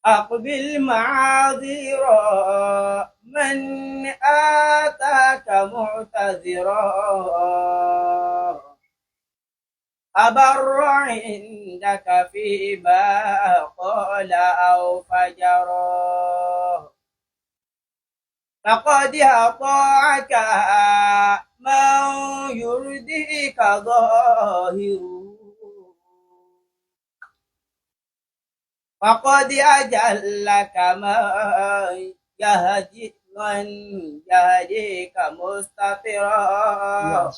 أقبل معاذيرا من آتاك معتذرا أبر عندك فيما قال أو فجرا فقد أطاعك من يرضيك ظاهر فقد أجلك من يهديك مستطرا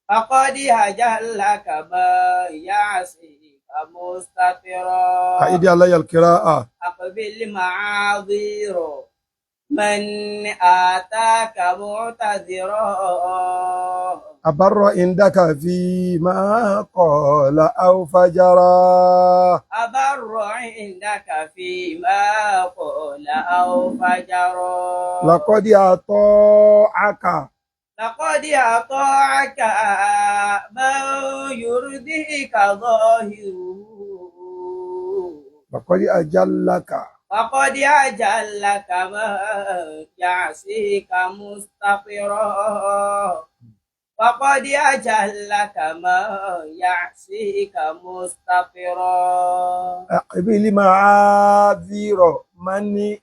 فقد أجلك من يعصيك مستطرا أعيدي علي القراءة. أقبل معاذير من آتاك معتذرا أبر عندك فيما قال أو فجرا أبر عندك فيما قال أو فجرا لقد أطاعك من يرضيك ظاهره لقد أجلك فقد أجلك من يعصيك مستقرا فقد أجلك من يعصيك مستقرا أقبل معاذير من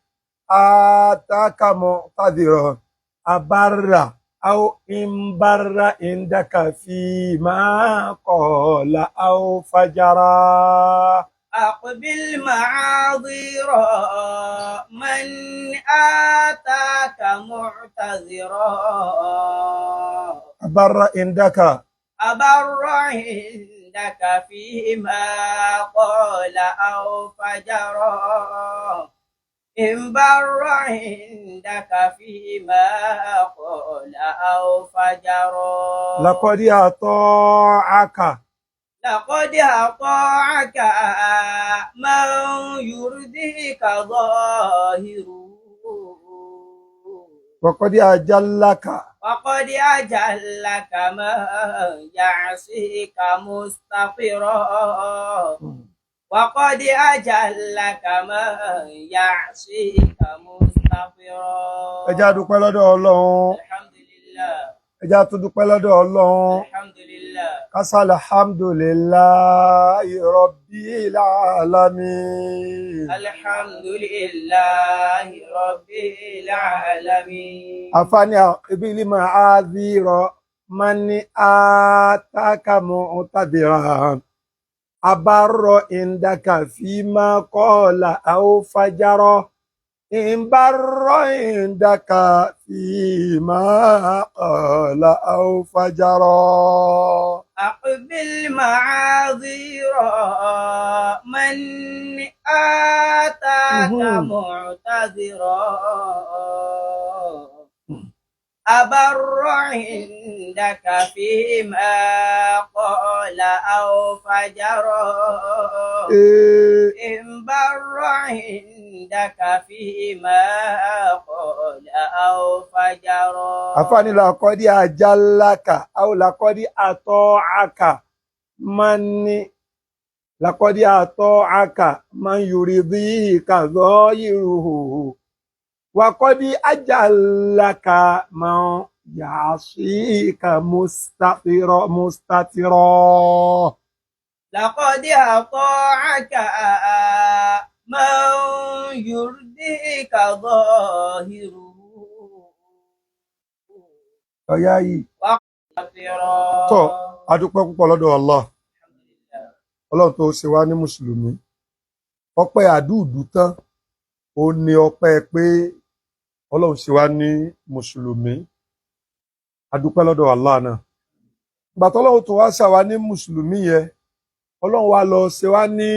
آتاك معتذرا أبر أو إنبر عندك فيما قال أو فجرا أقبل معاذيرا من آتاك معتذرا أبر عندك فيما قال أو فجرا إن بر عندك فيما قال أو فجرا لقد أطاعك من يرضيك ظاهره وقد أجلك من يعصيك مستقرا وقد أجلك من يعصيك مستقرا. ẹ jẹ́ á dúpẹ́ lọ́dọ̀ Ọlọ́run. Alhamdulillah. ẹ jẹ́ á tún dúpẹ́ lọ́dọ̀ Ọlọ́run. Alhamdulillah. kásá alhamdulillahi rabbil alamin. Alhamdulillahi rabbil alamin. àfààní ibil ma'adhira man ataka mu'tadiran abarra indaka fima qala aw fajara in barra indaka fima qala aw fajara. أقبل معاذيرا من آتاك معتذرا أبر عندك فيما قال أو فجرا إن بر عندك فيما قال أو فجرا. àfààní làkọ́dí àjálàkà àwọn làkọ́dí àtọ́àkà làkọ́dí àtọ́àkà man yuridika zahiruhu wàkọ́dí àjálàkà man ya'sika mustatira. لقد أطاعك من يرضيك ظاهره ọ̀yá yìí وقترا. tọ́ adúpẹ́ púpọ̀ lọ́dọ̀ Allah. Ọlọ́run tó ṣe wá ní mùsùlùmí. ọpẹ́ àdúùdú tán ó ní ọpẹ́ pé Ọlọ́run ṣe wá ní mùsùlùmí. adúpẹ́ lọ́dọ̀ Allah náà. ìgbà tọ́lọ́run tó wá ṣàwá ní mùsùlùmí yẹn Ọlọ́run wá lọ ṣe wá ní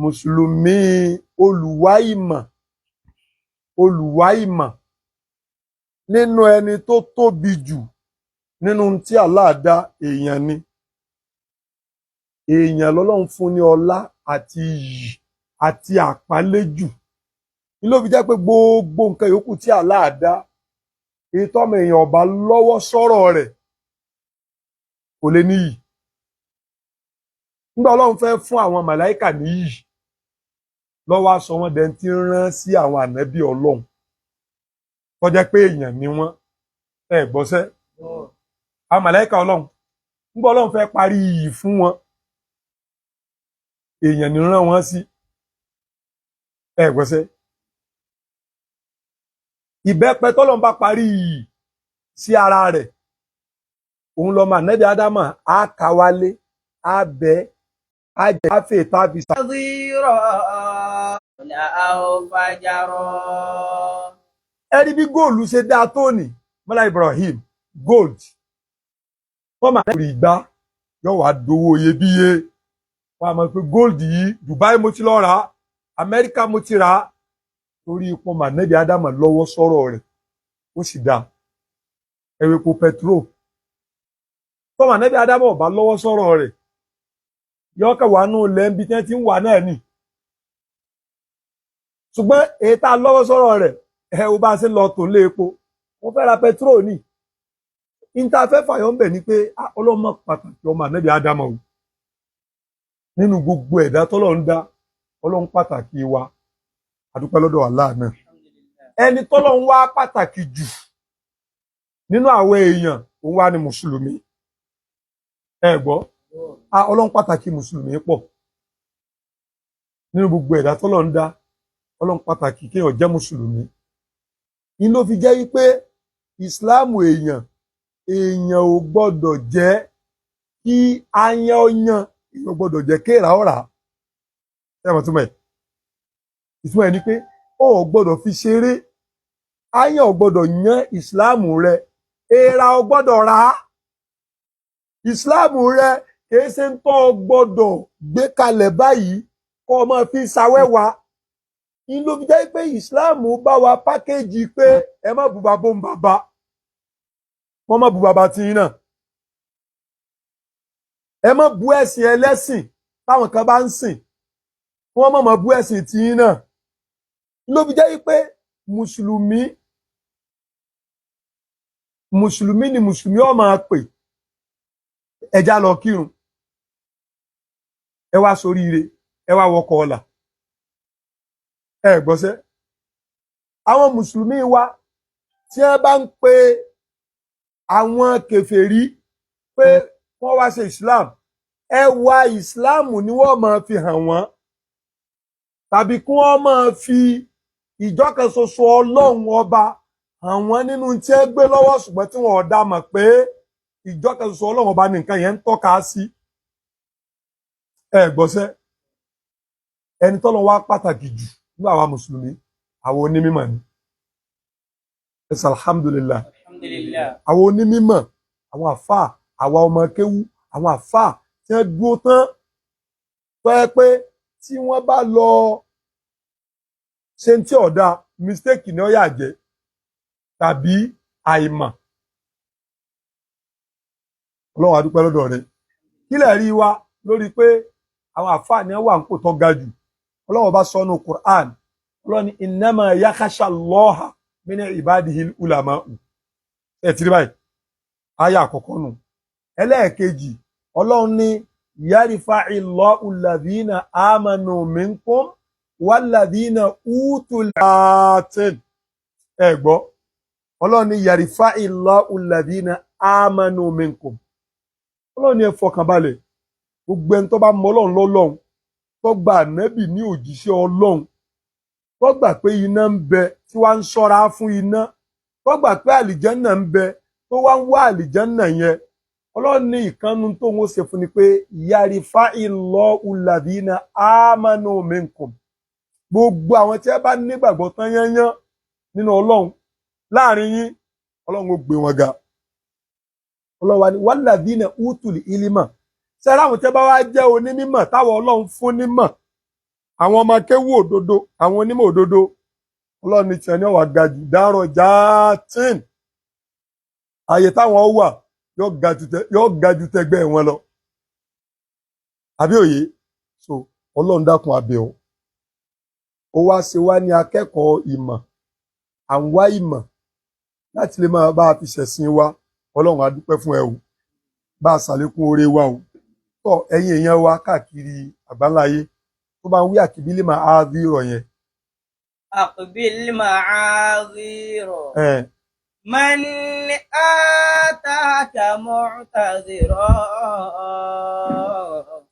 mùsùlùmí olùwá ìmọ̀ nínú ẹni tó tóbi jù nínú tí Allah dá èèyàn ni. èèyàn lọ́lọ́run fún ní ọlá àti iyì àti àpọ́nlé jù. ní ló fi jẹ́ pé gbogbo nǹkan yòókù tí Allah dá èyí tọ́mọ èèyàn ọba lọ́wọ́ sọ̀rọ̀ rẹ̀ kò lè níyì. nígbà Ọlọ́run fẹ́ fún àwọn màláíkà níyì lọ́wọ́ aṣọ wọn dẹ̀ ti rán sí àwọn ànábì ọlọ́run tó jẹ́ pé èèyàn ni wọ́n gbọ́sẹ́ àwọn màláíkà ọlọ́run nígbà ọlọ́run fẹ́ parí iyì fún wọn èèyàn ni rán wọn sí gbọ́sẹ́ ìbẹ́pẹ tọ́lọ́run bá parí iyì sí ara rẹ̀ òun lọ́mọ ànábì ádámà á ká wálé á bẹ́ á jẹ́ á fè tábì sá. نظيرا أو فجرا. ẹni bí góòlù ṣe dáa tó ní mọ́lá Ibrahim gold wọ́n máa ń rí ìgbà yóò wá dowó iyebíye wọ́n á mọ̀ pé gold yìí Dubai mo ti lọ rà á Amẹ́ríkà mo ti rà á torí ipò mànẹ́bí ádámà lọ́wọ́ sọ̀rọ̀ rẹ̀ ó sì dáa ẹ̀rọ epo petrol tó mànẹ́bí ádámà ò bá lọ́wọ́ sọ̀rọ̀ rẹ̀ yóò kẹwàá nù lẹ́ńbí tí wọ́n ti ń wà náà nì ṣùgbọ́n èyí tá a lọ́wọ́ sọ̀rọ̀ rẹ̀ ó bá ṣe lọ tó lé epo wọ́n fẹ́ ra petrol ní ìntàfẹ́ fàyọ̀ ń bẹ̀ ni pé ọlọ́mọ pàtàkì ọmọ ànábì ádámà o nínú gbogbo ẹ̀dá tọ́lọ́run dá ọlọ́run pàtàkì wa àdúpẹ́ lọ́dọ̀ Allah náà ẹni tọ́lọ́run wá pàtàkì jù nínú àwọn èèyàn òun wá ní mùsùlùmí gbọ́ ọlọ́run pàtàkì mùsùlùmí pọ̀ nínú gbogbo ẹ̀dá tọ́lọ́run dá ọlọ́run pàtàkì kéèyàn jẹ́ mùsùlùmí ní ló fi jẹ́ wípé ìsìláàmù èèyàn ò gbọ́dọ̀ jẹ́ kí ayan ọyàn èèyàn gbọ́dọ̀ jẹ́ kéèrà ọ̀rà ẹ̀wọ̀n túmọ̀ ẹ̀ ìtumọ̀ ẹ̀ ni pé ó gbọ́dọ̀ fi ṣeré ayan ò gbọ́dọ̀ yan ìsìláàmù rẹ èèrà ò gbọ́dọ̀ rà á ìsìláàmù rẹ kìí ṣe ń tọ́ gbọ́dọ̀ gbé kalẹ̀ báyìí kọ́ ọ máa fi ṣàwẹ́wà ní ló fi jẹ́ pé ìsìláàmù bá wa pákéjì pé ẹ má bu bàbá òun bàbá wọ́n má bu bàbá tí yín náà ẹ má bu ẹ̀sìn ẹlẹ́sìn táwọn kan bá ń sìn wọ́n má bu ẹ̀sìn tí yín náà ló fi jẹ́ pé mùsùlùmí ni mùsùlùmí ó máa pè ẹja lọ kírun ẹ wá soríire ẹ wá wọkọ̀ ọ̀la gbọ́sẹ́ àwọn mùsùlùmí wa tí wọ́n bá ń pe àwọn kèfèrí pé wọ́n wá ṣe Islam ẹwà Islam ni wọ́n máa fi hàn wọ́n tàbí kí wọ́n máa fi ìjọkan ṣoṣo Ọlọ́run ọba hàn wọ́n nínú tí ẹ gbé lọ́wọ́ ṣùgbọ́n tí wọ́n dá mọ̀ pé ìjọkan ṣoṣo Ọlọ́run ọba nìkan yẹn ń tọ́ka sí gbọ́sẹ́ ẹni tọ́lọ́ wá pàtàkì jù ní àwa mùsùlùmí àwọn onímọ̀ ni ẹsẹ̀ alhamdulillah àwọn onímọ̀ àwọn àfáà àwa ọmọ kéwú àwọn àfáà tí wọ́n dúró tán tó yẹ pé tí wọ́n bá lọ ṣe tí ọ̀dà mistake ni ó yà jẹ́ tàbí àìmọ̀ ọlọ́run a dúpẹ́ lọ́dọ̀ rẹ̀ kílẹ̀ rí wa lórí pé àwọn àfáà ni wọ́n wà ń pò tó ga jù ọlọ́run bá sọ́nù Qur'an ọlọ́run ni innama yakhsha Allaha min ibadihil ulama'u tí rí báyìí ayé àkọ́kọ́ nù ẹlẹ́ẹ̀kejì ọlọ́run ní yarfa'illahu alladhina amanu minkum walladhina utul gbọ́ ọlọ́run ní yarfa'illahu alladhina amanu minkum ọlọ́run ní ẹ fọkànbalẹ̀ gbogbo ẹni tó bá mọ ọlọ́run lọ́lọ́run tó gba ànábì ní òjíṣẹ́ ọlọ́run tó gbà pé iná ń bẹ tí wàá ń ṣọ́ra fún iná tó gbà pé àlìjánà ń bẹ tó wá ń wá àlìjánà yẹn ọlọ́run ní ìkànnù tó ń ṣe fún ni pé yarfa'illahu alladhina amanu minkum gbogbo àwọn tí ẹ bá nígbàgbọ́ tán yányán nínú ọlọ́run láàrin yín ọlọ́run ó gbé wọn ga ọlọ́run wa ni walladhina utul ilma sẹ́rẹ́ àwọn tí ẹ bá wá jẹ́ onímọ̀ táwọn ọlọ́run fún nímọ̀ àwọn ọmọ akéwú òdodo àwọn onímọ̀ òdodo ọlọ́run ní tiẹ̀ ní ọ̀wà ga jù dárọ̀ jáàtìn ààyè táwọn wà yóò ga jù tẹgbẹ́ wọn lọ àbí òye so ọlọ́run dákun abẹ́ ọ ó wá ṣe wá ní akẹ́kọ̀ọ́ ìmọ̀ à ń wá ìmọ̀ láti lè máa bá a fi ṣẹ̀sìn wa ọlọ́run a dúpẹ́ fún ẹ o bá a ṣàlékún oore wa o tọ́ ẹ̀yin èèyàn wa káàkiri àgbáláyé tó bá ń wí àkìbílì máa bí rọ̀ yẹn. أقبل معاذير Eh, من آتاك معتذرا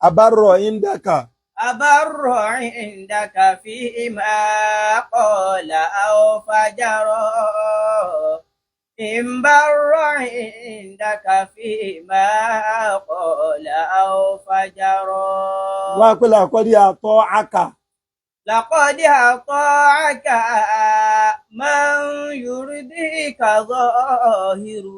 abárọ̀ ìndàkà أبر عندك فيما قال أو فجرا إن بر عندك فيما قال أو فجرا wọ́n á pè lákọ́dí àtọ́ àkà لقد أطاعك من يرضيك ظاهره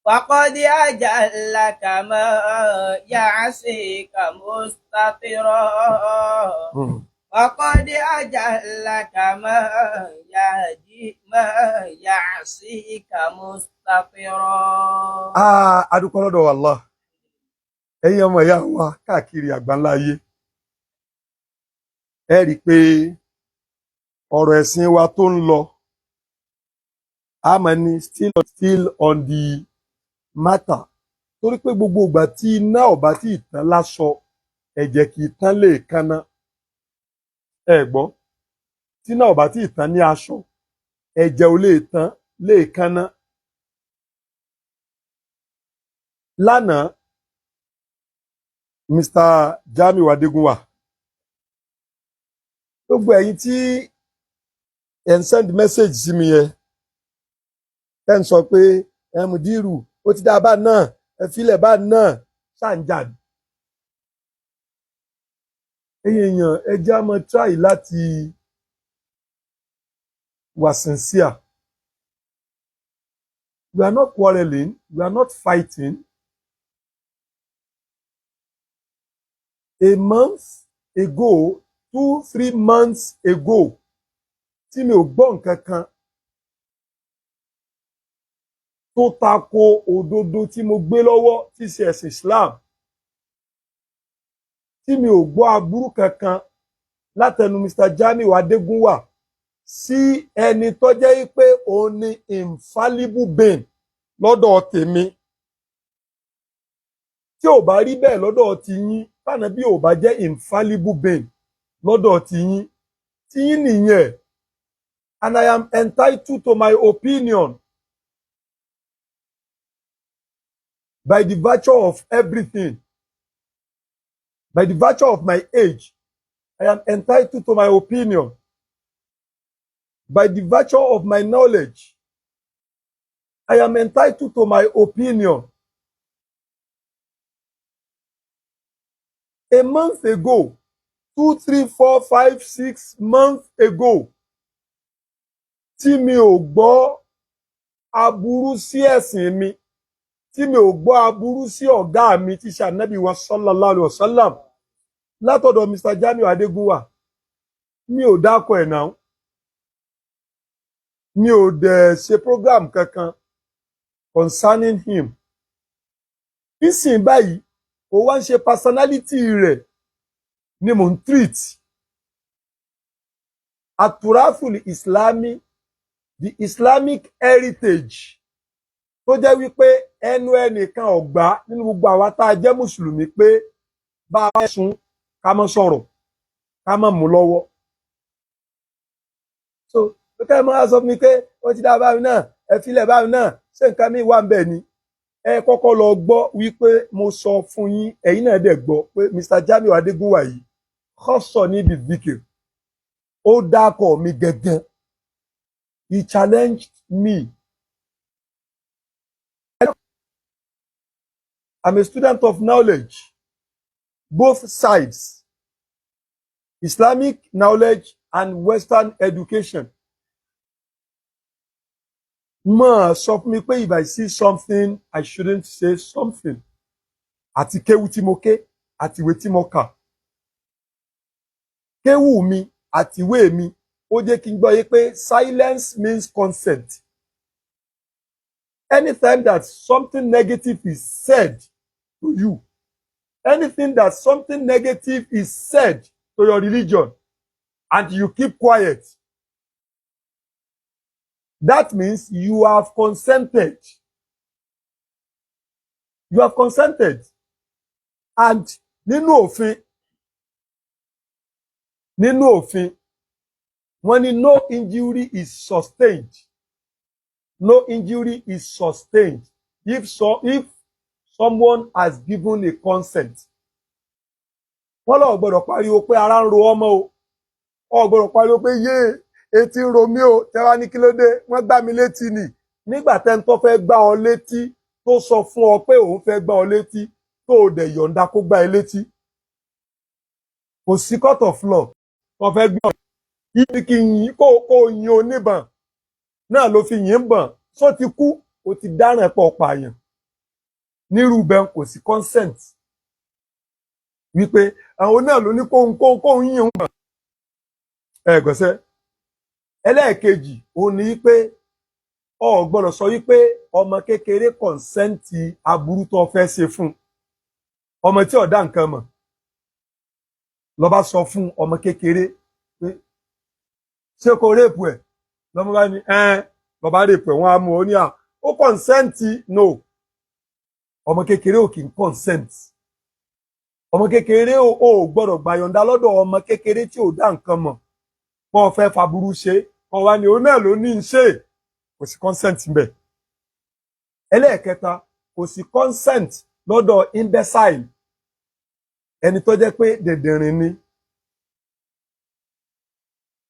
وقد أجلك ما يعصيك مستطرا وقد أجلك ما يعصيك مستطرا. adúpẹ́ lọ́dọ̀ Allah ẹ̀yin ọmọ ìyá wa káàkiri àgbáńlá ayé ẹ rí i pé ọ̀rọ̀ ẹ̀sìn wa tó ń lọ a máa ní still on the matter torí pé gbogbo ìgbà tí iná ọ̀bá tí ìtàn láṣọ ẹ̀jẹ̀ kì í tán lè kanná ẹ gbọ́ tí iná ọ̀bá tí ìtàn ní aṣọ ẹ̀jẹ̀ ò lè tán lè kanná. Lánàá Mr. Jamiu Adégúnwà gbogbo ẹ̀yin tí ẹ ń send message sí mi yẹn ẹ ń sọ pé ẹ Mudiru ó ti dá bá náà ẹ filẹ̀ bá náà ṣàǹjàdì ẹ̀yin èèyàn ẹ já mọ́ try láti wà sincere. We are not quarreling, we are not fighting. A month ago, 2-3 months ago, tí mi ò gbọ́ nǹkan kan tó tako òdodo tí mo gbé lọ́wọ́ tí ṣe ẹ̀sìn Islam, tí mi ò gbọ́ aburú kankan látẹnu Mr. Jamiu Adégúnwà sí ẹni tó jẹ́ pé òun ni infallible being lọ́dọ̀ tèmi. Tí ò bá rí bẹ́ẹ̀ lọ́dọ̀ ti yín, tànàbí ò bá jẹ́ infallible being lọ́dọ̀ ti yín nìyẹn. And I am entitled to my opinion by the virtue of everything. By the virtue of my age, I am entitled to my opinion. By the virtue of my knowledge, I am entitled to my opinion. A month ago, 2, 3, 4, 5, 6 months ago, tí mi ò gbọ́ aburú sí ẹ̀sìn mi, tí mi ò gbọ́ aburú sí ọ̀gá mi tí ṣe Ànábì wa sallallahu alaihi wasallam látọ̀dọ̀ Mr. Jamiu Adégúnwà, mi ò dákọ̀ ẹ̀ náà. Mi ò dẹ̀ ṣe program kankan concerning him. Nísìn báyìí, ó wá ń ṣe personality rẹ̀ ni mò ń treat. Aturathul Islami, the Islamic heritage tó jẹ́ wípé ẹnu ẹnìkan ọ̀gbá nínú gbogbo àwa tá a jẹ́ Mùsùlùmí pé bá a sùn ká má sọ̀rọ̀ ká má mú lọ́wọ́. So kẹ́ ẹ máa sọ fún mi pé wọ́n ti dá báyìí náà ẹ filẹ̀ báyìí náà ṣé nǹkan mi wà ń bẹ̀ ni. Ẹ kọ́kọ́ lọ gbọ́ wípé mo sọ fún yín ẹ̀yin náà dẹ̀ gbọ́ pé Mr. Jamiu Adégúnwà yìí kọ́sọ̀ ní the vicar ó dákọ̀ mi gẹ́gẹ́. He challenged me. I'm a student of knowledge, both sides, Islamic knowledge and Western education. Ma sọ fún mi pé if I see something, I shouldn't say something. Àti kéwú tí mo ké, àti ìwé tí mo kà. Kéwú mi àti ìwé mi, ó jẹ́ kí n gbọ́ yé pé silence means consent. Anytime that something negative is said to you, anything that something negative is said to your religion, and you keep quiet, that means you have consented. You have consented. And nínú òfin wọ́n ní no injury is sustained if someone has given a consent. wọ́n lọ gbọ́dọ̀ pariwo pé ara ń ro ọmọ o gbọ́dọ̀ pariwo pé yé etí ń ro mí o tẹ́wá ní kí ló dé wọ́n gbá mi létí ni nígbà tẹ́ni tó fẹ́ gbá ọ létí tó sọ fún ọ pé òun fẹ́ gbá ọ létí tó o dẹ̀ yọ̀ǹda kó gbá ẹ létí kò sí court of law tó fẹ́ gbá ọ ibi kí yìn kó yin oníbọn náà ló fi yìn bọ̀n só ti kú o ti dáràn pọ̀ pààyàn nírú bẹ́ẹ̀ kò sí consent wípé àwọn náà ló ní kóhun yìn bọ̀n ẹ̀gbọ́nsẹ́ ẹlẹ́ẹ̀kejì òun ni wípé o gbọ́dọ̀ sọ wípé ọmọ kékeré kọ̀ǹsẹ́ǹtì aburú tó fẹ́ ṣe fún ọmọ tí ó dá nǹkan mọ̀ ló bá sọ fún ọmọ kékeré pé ṣé kò réèpù ẹ̀ lọ́mọ bá ní ló bá réèpù ẹ̀ wọ́n á mú ọ ní ó kọ̀ǹsẹ́ǹtì no ọmọ kékeré ò kì í kọ̀ǹsẹ́ǹtì ọmọ kékeré ò gbọ́dọ̀ gbàyọ̀ǹda lọ́dọ̀ ọmọ kékeré tí ò dá nǹkan mọ̀ wọ́n fẹ́ faburú ṣe wọ́n wá ní òun náà ló ní í ṣe kò sí consent ńbẹ̀. ẹlẹ́ẹ̀kẹta kò sí consent lọ́dọ̀ imbecile ẹni tó jẹ́ pé dẹ̀dẹ̀rìn ni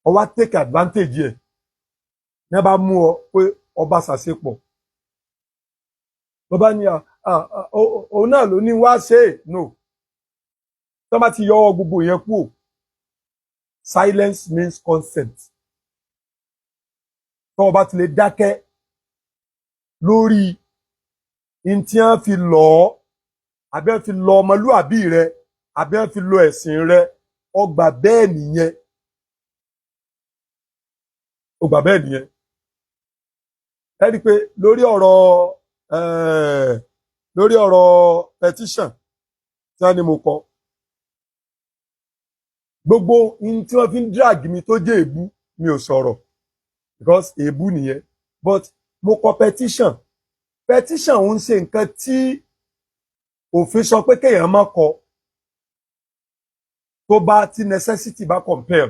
ó wá take advantage ẹ̀ ní bá mú ọ pé ọba ṣàṣepọ̀ ló bá ní òun náà ló ní wá ṣe no tó bá ti yọwọ́ gbogbo yẹn kú silence means consent tó bá ti lè dákẹ́ lórí in tí wọ́n fi lọ ọ́ àbí wọ́n fi lọ ọmọlúàbí rẹ àbí wọ́n fi lọ ẹ̀sìn rẹ ó gbà bẹ́ẹ̀ nìyẹn ẹ rí i pé lórí ọ̀rọ̀ petition tí wọ́n ní mo kọ gbogbo in tí wọ́n fi ń drag mi tó jẹ́ èébú mi ò sọ̀rọ̀ because èébú nìyẹn but mo kọ petition ń ṣe nǹkan tí òfin sọ pé kéèyàn má kọ tó bá tí necessity bá compel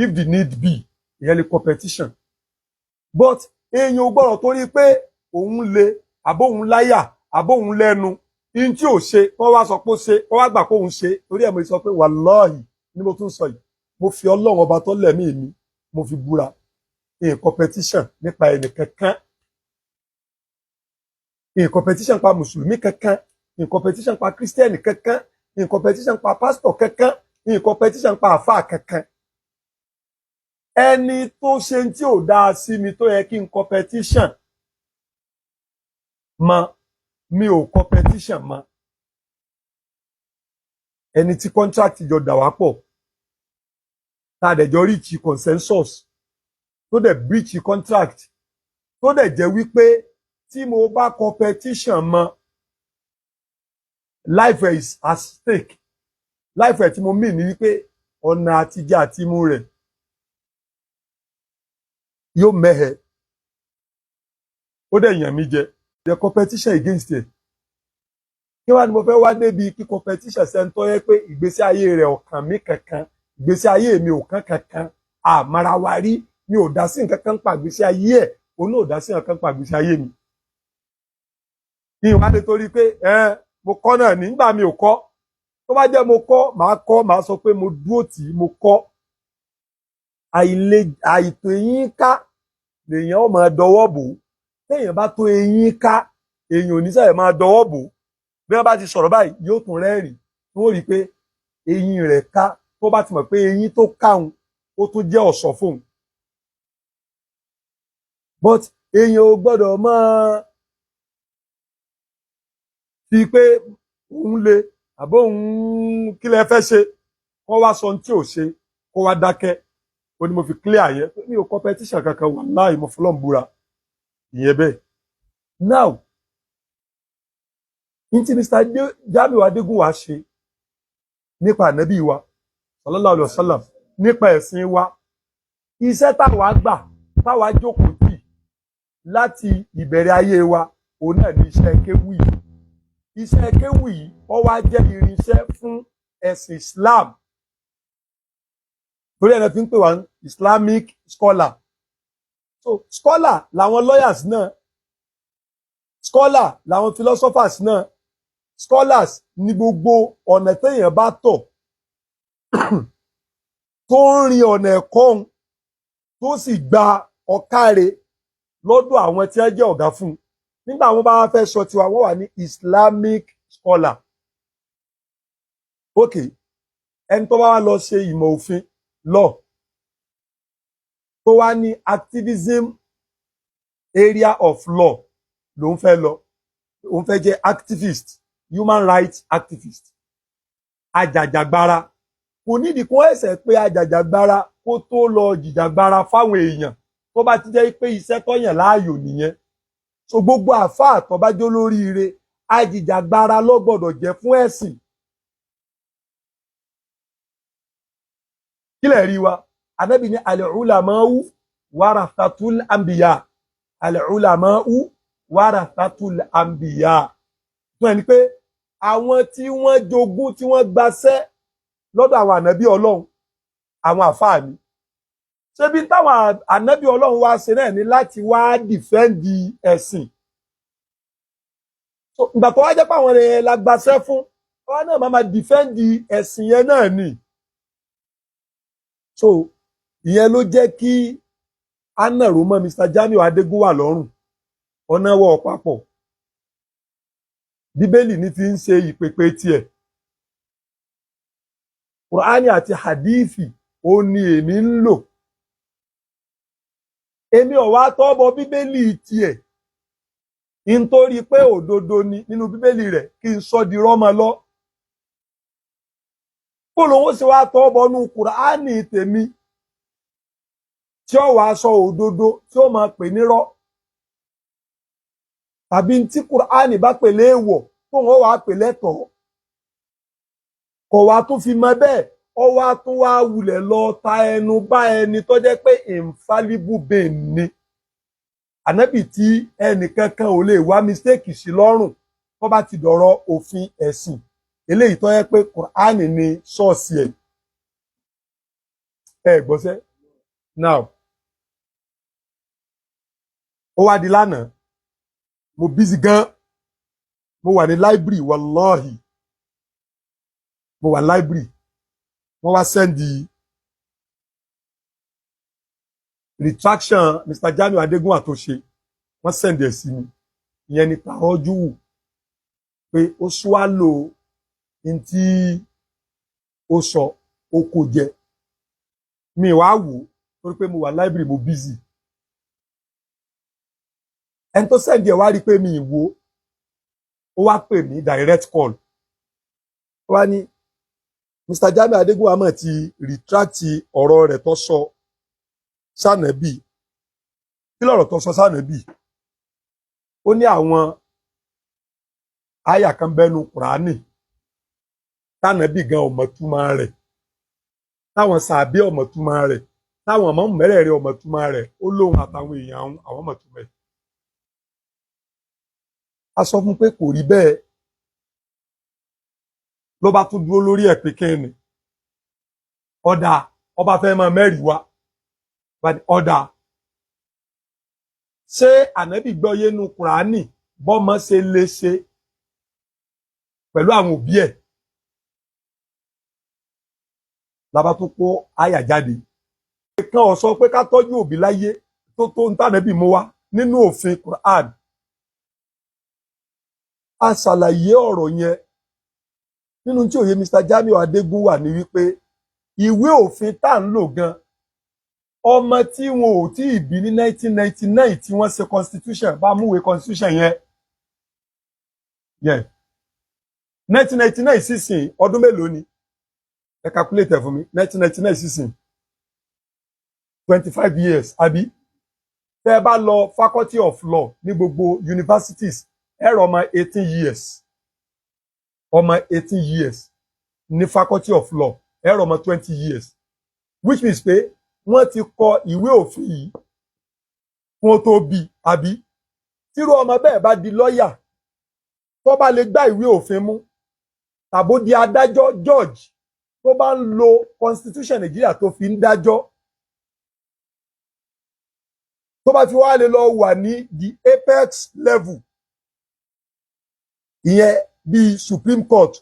if the need be ìyẹn lè kọ petition but èèyàn ò gbọ́dọ̀ torí pé òun le àbóhun láyà àbóhun lẹ́nu in tí ò ṣe wọ́n wá sọ pé ó ṣe wọ́n wá gbà pé òun ṣe torí ẹ̀ mo sọ pé wàláhì ni mo tún sọ yìí mo fi Ọlọ́run ọba tó lẹ̀mí mi mo fi búra in competition nípa ẹnì kankan in competition pa mùsùlùmí kankan in competition pa kírísítẹ́nì kankan in competition pa pásítọ̀ kankan in competition pa àfáà kankan ẹni tó ṣe tí ò dáa sí mi tó yẹ kí n competition mọ mi ò competition mọ ẹni tí contract jọ dà wá pọ̀ tá a dẹ̀ jọ reach consensus tó dẹ̀ breach contract tó dẹ̀ jẹ́ wípé tí mo bá competition mọ́ life is at stake life tí mo mean ni wípé ọ̀nà àtijọ́ àti imú rẹ̀ yóò mẹ́hẹ̀ ó dẹ̀ yàn mí jẹ the competition against it kí wá ni mo fẹ́ wá débi kí competition ṣe ń tọ́ yẹ pé ìgbésí ayé rẹ̀ ò kàn mí kankan ìgbésí ayé mi ò kàn kankan àmàrà wa rí mi ò dá sí nǹkan kan pa ìgbésí ayé ẹ̀ òun náà ò dá sí nǹkan kan pa ìgbésí ayé mi. ìwà lè torí pé mo kọ́ náà nígbà mi ò kọ́ tó bá jẹ́ mo kọ́ màá sọ pé mo dúró tì í mo kọ́ àìtó eyín ká lèèyàn ó máa dọwọ́ bò téèyàn bá tó eyín ká èèyàn ò ní sẹ́yìn máa dọwọ́ bò bí wọ́n bá ti sọ̀rọ̀ báyìí yóò tún rẹ́rìn tí wọ́n rí i pé eyín rẹ̀ ká tó bá ti mọ̀ pé eyín tó káhun ó tún jẹ́ ọ̀ṣọ́ fóun but èèyàn ò gbọ́dọ̀ máa fi pé òun le àbó òun kí lẹ fẹ́ ṣe kó wá sọ ohun tí ò ṣe kó wá dákẹ́ ó ní mo fi clear yẹn pé mi ò competition kankan wallahi mo fọlọ́n búra ìyẹn bẹ́ẹ̀. now ní ti Mr. Jamiu Adégúnwà ṣe nípa ànábì wa sallallahu alaihi wasallam nípa ẹ̀sìn wa iṣẹ́ táwa gbà táwa jókòó tì láti ìbẹ̀rẹ̀ ayé wa òun náà ní iṣẹ́ kéwì iṣẹ́ kéwì yìí ó wá jẹ́ irinṣẹ́ fún ẹ̀sìn Islam torí ẹ̀rọ fi ń pè wá Islamic scholar so scholar làwọn lawyers náà scholar làwọn philosophers náà scholars ní gbogbo ọ̀nà téèyàn bá tọ̀ tó ń rin ọ̀nà ẹ̀kọ́ tó sì gba ọ̀káre lọ́dọ̀ àwọn tí wọ́n jẹ́ ọ̀gá fún un nígbà wọn bá fẹ́ sọ tiwa wọ́n wà ní Islamic scholar ok ẹni tó bá wá lọ ṣe ìmọ̀ òfin law tó wá ní activism area of law lòun fẹ́ lọ òun fẹ́ jẹ́ activist human rights activist ajàjàgbara kò nídìí kó ẹsẹ̀ pé ajàjàgbara kó tó lọ jìjàgbara fáwọn èèyàn tó bá ti jẹ́ pé iṣẹ́ tó yàn láàyò nìyẹn so gbogbo àfáà tó bá jó lóríire ajìjàgbara ló gbọ́dọ̀ jẹ́ fún ẹ̀sìn kílẹ̀ rí wa Ànábì ní al-ulama'u warathatul anbiya al-ulama'u warathatul anbiya tó ẹni pé àwọn tí wọ́n jogún tí wọ́n gbaṣẹ́ lọ́dọ̀ àwọn ànábì Ọlọ́run àwọn àfáà ni ṣé bí táwọn ànábì Ọlọ́run wá ṣe náà ní láti wá dìfẹ́ǹdì ẹ̀sìn so ìgbà tó wá jẹ́ pé àwọn rẹ̀ la gbaṣẹ́ fún wọn náà máa dìfẹ́ǹdì ẹ̀sìn yẹn náà ni so ìyẹn ló jẹ́ kí anna roma Mr. Jamiu Adégúnwà lọ́rùn ọ̀nà wọ̀ papọ̀ bíbélì ní fi ń ṣe ìpèpè tiẹ̀ Kùránì àti hadithi ó ní èmi ń lò èmi ò wá tọ́bọ bíbélì tiẹ̀ nítorí pé òdodo ni nínú bíbélì rẹ̀ kí n sọ di rọ́mọ lọ kó lòun ó sì wá tọ́bọ nú Kùránì tèmi tí ó wàá sọ òdodo tí ó máa pè nírọ́ tàbí tí Kùránì bá pè léèwọ̀ tó wọ́n wàá pè lẹ́tọ̀ọ́ kò wá tún fi mọ bẹ́ẹ̀ ó wá tún wá wulẹ̀ lọ ta ẹnu bá ẹni tó jẹ́ pé infallible being ni ànábì tí ẹnìkankan ò lè wá mistake sí lọ́rùn tó bá ti dọ̀rọ̀ òfin ẹ̀sìn eléyìí tó jẹ́ pé Kùránì ni ṣọ́ọ̀ṣì ẹ̀ gbọ́sẹ́ now ó wá di lánàá mo busy gan mo wà ní library wallahi mo wà library wọ́n wá sẹ́ndì retraction Mr. Jamiu Adégúnwà tó ṣe wọ́n sẹ́ndì ẹ̀ sí mi ìyẹn ni tàọ́jú wù pé ó swallow in tí ó sọ ó kò jẹ mi wá wò torí pé mo wà library mo busy ẹni tó sẹ́ndì ẹ̀ wá rí pé mi ìwò ó wá pè mí direct call ó wá ní Mr. Jamiu Adégúnwà mọ̀ ti retract ọ̀rọ̀ rẹ̀ tó sọ sànẹ́bì kí lọ̀rọ̀ tó sọ sànẹ́bì ó ní àwọn àyà kan bẹ́nu Kùránì sànẹ́bì gan ò mọ̀ túmọ̀ rẹ̀ táwọn sàbí ò mọ̀ túmọ̀ rẹ̀ táwọn ọmọ mẹ́rẹ̀ẹ̀rin ò mọ̀ túmọ̀ rẹ̀ ó lóhun àtàwọn èèyàn àwọn mọ̀ túmọ̀ ẹ̀ a sọ fún pé kò rí bẹ́ẹ̀ ló bá tún dúró lórí ẹ̀ pé kẹ́ni ọ̀dà ọba fẹ́ máa mẹ́rìí wá ọ̀dà ṣé ànábì gbọ́yé nu Kùránì bọ́mọ ṣe lè ṣe pẹ̀lú àwọn òbí ẹ̀ lábá tún kó àyà jáde kan ò sọ pé ká tọ́jú òbí láyé tó ń tànábì mú wá nínú òfin Kùránì a ṣàlàyé ọ̀rọ̀ yẹn nínú tí òye Mr. Jamiu Adégúnwà ní wípé ìwé òfin tá ń lò gan ọmọ tí wọn ò tí ì bí ní 1999 tí wọ́n ṣe constitution bá múwèé constitution yẹn 1999 sísìn ọdún mélòó ni ẹ calculate fún mi 1999 sísìn 25 years àbí tẹ́ ẹ bá lọ faculty of law ní gbogbo universities ẹ rọ ọmọ 18 years ọmọ 18 years ní faculty of law ẹ rọ ọmọ 20 years which means pé wọ́n ti kọ ìwé òfin yìí fún ó tó bí àbí tírú ọmọ bẹ́ẹ̀ bá di lọ́yà tó bá lè gbá ìwé òfin mú tàbó di adájọ́ George tó bá ń lo constitution Nàìjíríà tó fi ń dájọ́ tó bá fi wá lè lọ wà ní the apex level ìyẹn bíi Supreme Court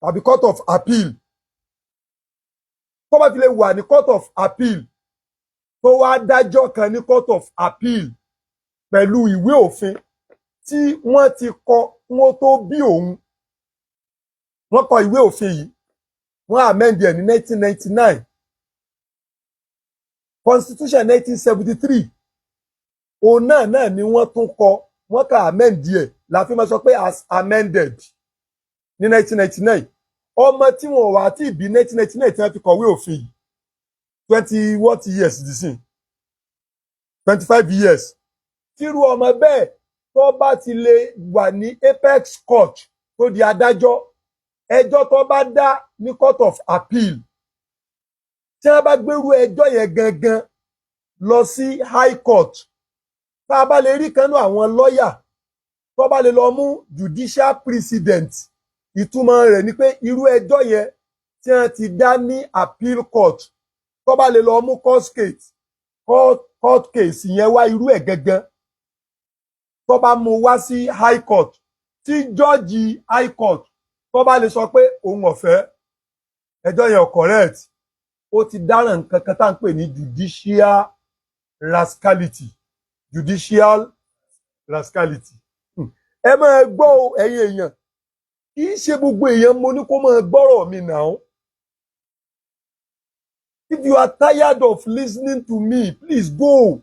tàbí Court of Appeal tó bá fi lè wà ní Court of Appeal tó wá dájọ́ kan ní Court of Appeal pẹ̀lú ìwé òfin tí wọ́n ti kọ wọ́n tó bí òun wọ́n kọ ìwé òfin yìí wọ́n amend ẹ̀ ní 1999 Constitution 1973 òun náà ni wọ́n tún kọ wọ́n kà amend ẹ̀ la fi máa sọ pé as amended ní 1999 ọmọ tí wọn wà tí ìbí 1999 tí wọ́n fi kọ̀wé òfin yìí 20 what years dísìn 25 years tírú ọmọ bẹ́ẹ̀ tó bá ti lè wà ní apex court tó di adájọ́ ẹjọ́ tó bá dá ní Court of Appeal tí wọ́n bá gbérú ẹjọ́ yẹn gangan lọ sí High Court tá a bá lè rí kanú àwọn lọ́ọ̀yà tó bá lè lọ mú judicial precedent ìtumọ̀ rẹ̀ ni pé irú ẹjọ́ yẹn tí wọ́n ti dá ní Appeal Court tó bá lè lọ mú court case yẹn wá irú ẹ̀ gangan tó bá mú wá sí High Court tí jọ́ọ̀jì High Court tó bá lè sọ pé òun ọ̀fẹ́ ẹjọ́ yẹn ò correct ó ti dáràn nǹkan kan tá à ń pè ní judicial rascality ẹ máa gbọ́ ẹ̀yin èèyàn kì í ṣe gbogbo èèyàn mo ní kó máa gbọ́rọ̀ mi náà. If you are tired of listening to me, please go.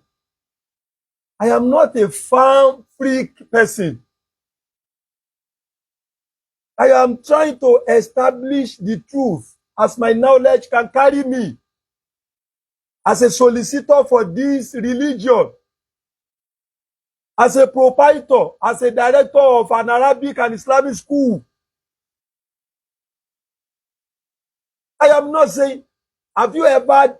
I am not a farm freak person. I am trying to establish the truth as my knowledge can carry me. As a solicitor for this religion, as a proprietor, as a director of an Arabic and Islamic school. I am not saying, have you ever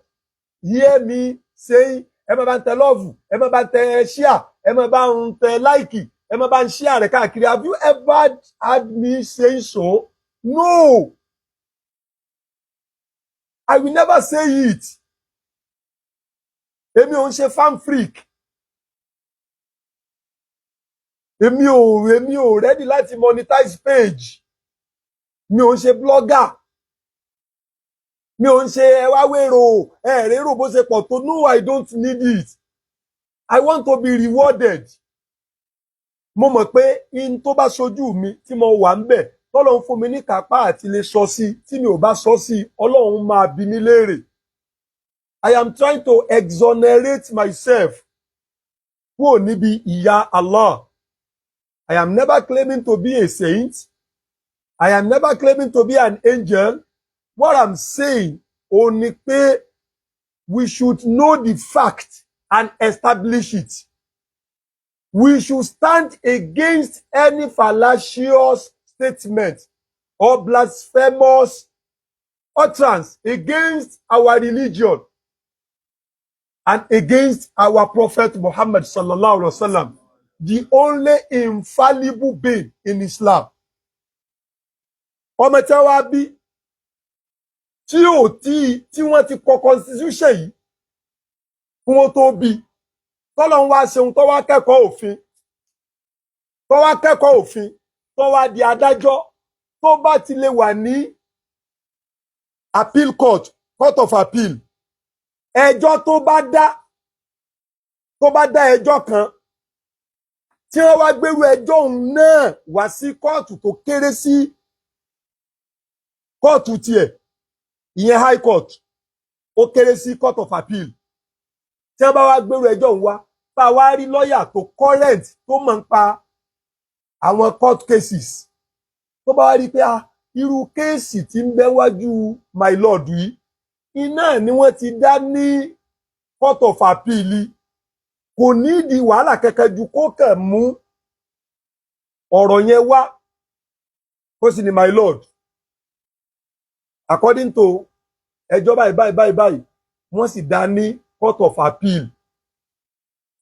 hear me saying, ẹ máa bá ń tẹ love, ẹ máa bá ń tẹ share, ẹ máa bá ń tẹ like, ẹ máa bá ń share rẹ̀ káàkiri. Have you ever heard me saying so? No. I will never say it. Èmi ò ń ṣe fan freak. Èmi ò ready láti monetize page. Mi ò ń ṣe blogger. Mi ò ń ṣe ẹwà wèrò ẹ̀rẹ́rò bó ṣe pọ̀ tó. No, I don't need it. I want to be rewarded. Mo mọ̀ pé in tó bá ṣojú mi tí mo wà ń bẹ̀ tọ́lọ́run fún mi ní kápá àti lè sọ sí tí mi ò bá sọ sí Ọlọ́run máa bi mí léèrè. I am trying to exonerate myself kúrò níbi ìyà Allah. I am never claiming to be a saint. I am never claiming to be an angel. What I'm saying only pé we should know the fact and establish it. We should stand against any fallacious statement or blasphemous utterance against our religion and against our Prophet Muhammad sallallahu alaihi wasallam, the only infallible being in Islam. Ọmọ tí wá bí tí wọ́n ti kọ constitution yìí fún wọn tó bí tọ́lọ́run wá ṣeun tó wá kẹ́kọ̀ọ́ òfin tó wá di adájọ́ tó bá ti lè wà ní Appeal Court of Appeal ẹjọ́ tó bá dá ẹjọ́ kan tí wọ́n wá gbérú ẹjọ́ òun náà wá sí kóòtù tó kéré sí kóòtù tiẹ̀ ìyẹn High Court ó kéré sí Court of Appeal tí wọ́n bá wá gbérú ẹjọ́ òun wá bá wá rí lọ́ọ̀yà tó current tó mọ̀ ń pa àwọn court cases tó bá wá rí pé irú kéèsì tí ń bẹ wájú my lord yìí iná ni wọ́n ti dá ní Court of Appeal kò ní di wàhálà kankan ju kó kàn mú ọ̀rọ̀ yẹn wá kó sì ní my lord according to ẹjọ́ báyìí wọ́n sì dá ní Court of Appeal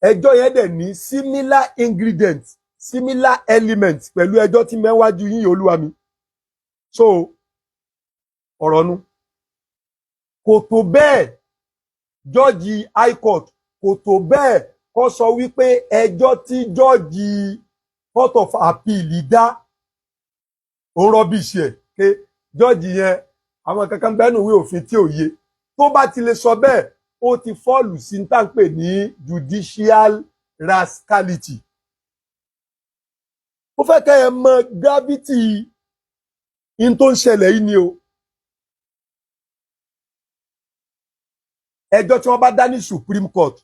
ẹjọ́ yẹn dẹ̀ ní similar ingredients similar elements pẹ̀lú ẹjọ́ tí mẹ́wájú yín olúwa mi. So ọ̀rọ̀ nu kò tó bẹ́ẹ̀ jọ́ọ̀jì high court kò tó bẹ́ẹ̀ kó sọ wípé ẹjọ́ tí jọ́ọ̀jì court of appeal dá ó rọ́bìṣì ẹ̀ pé jọ́ọ̀jì yẹn àwọn kankan bẹ́ẹ̀ nù ìwé òfin tí ò yé tó bá ti lè sọ bẹ́ẹ̀ ó ti fọ́ọ̀lù sí ní tàǹpẹ̀ ní judicial rascality. ó fẹ́ kẹ́ ẹ mọ gravity in tó ń ṣẹlẹ̀ yìí ni o. ẹjọ́ tí wọ́n bá dá ní Supreme Court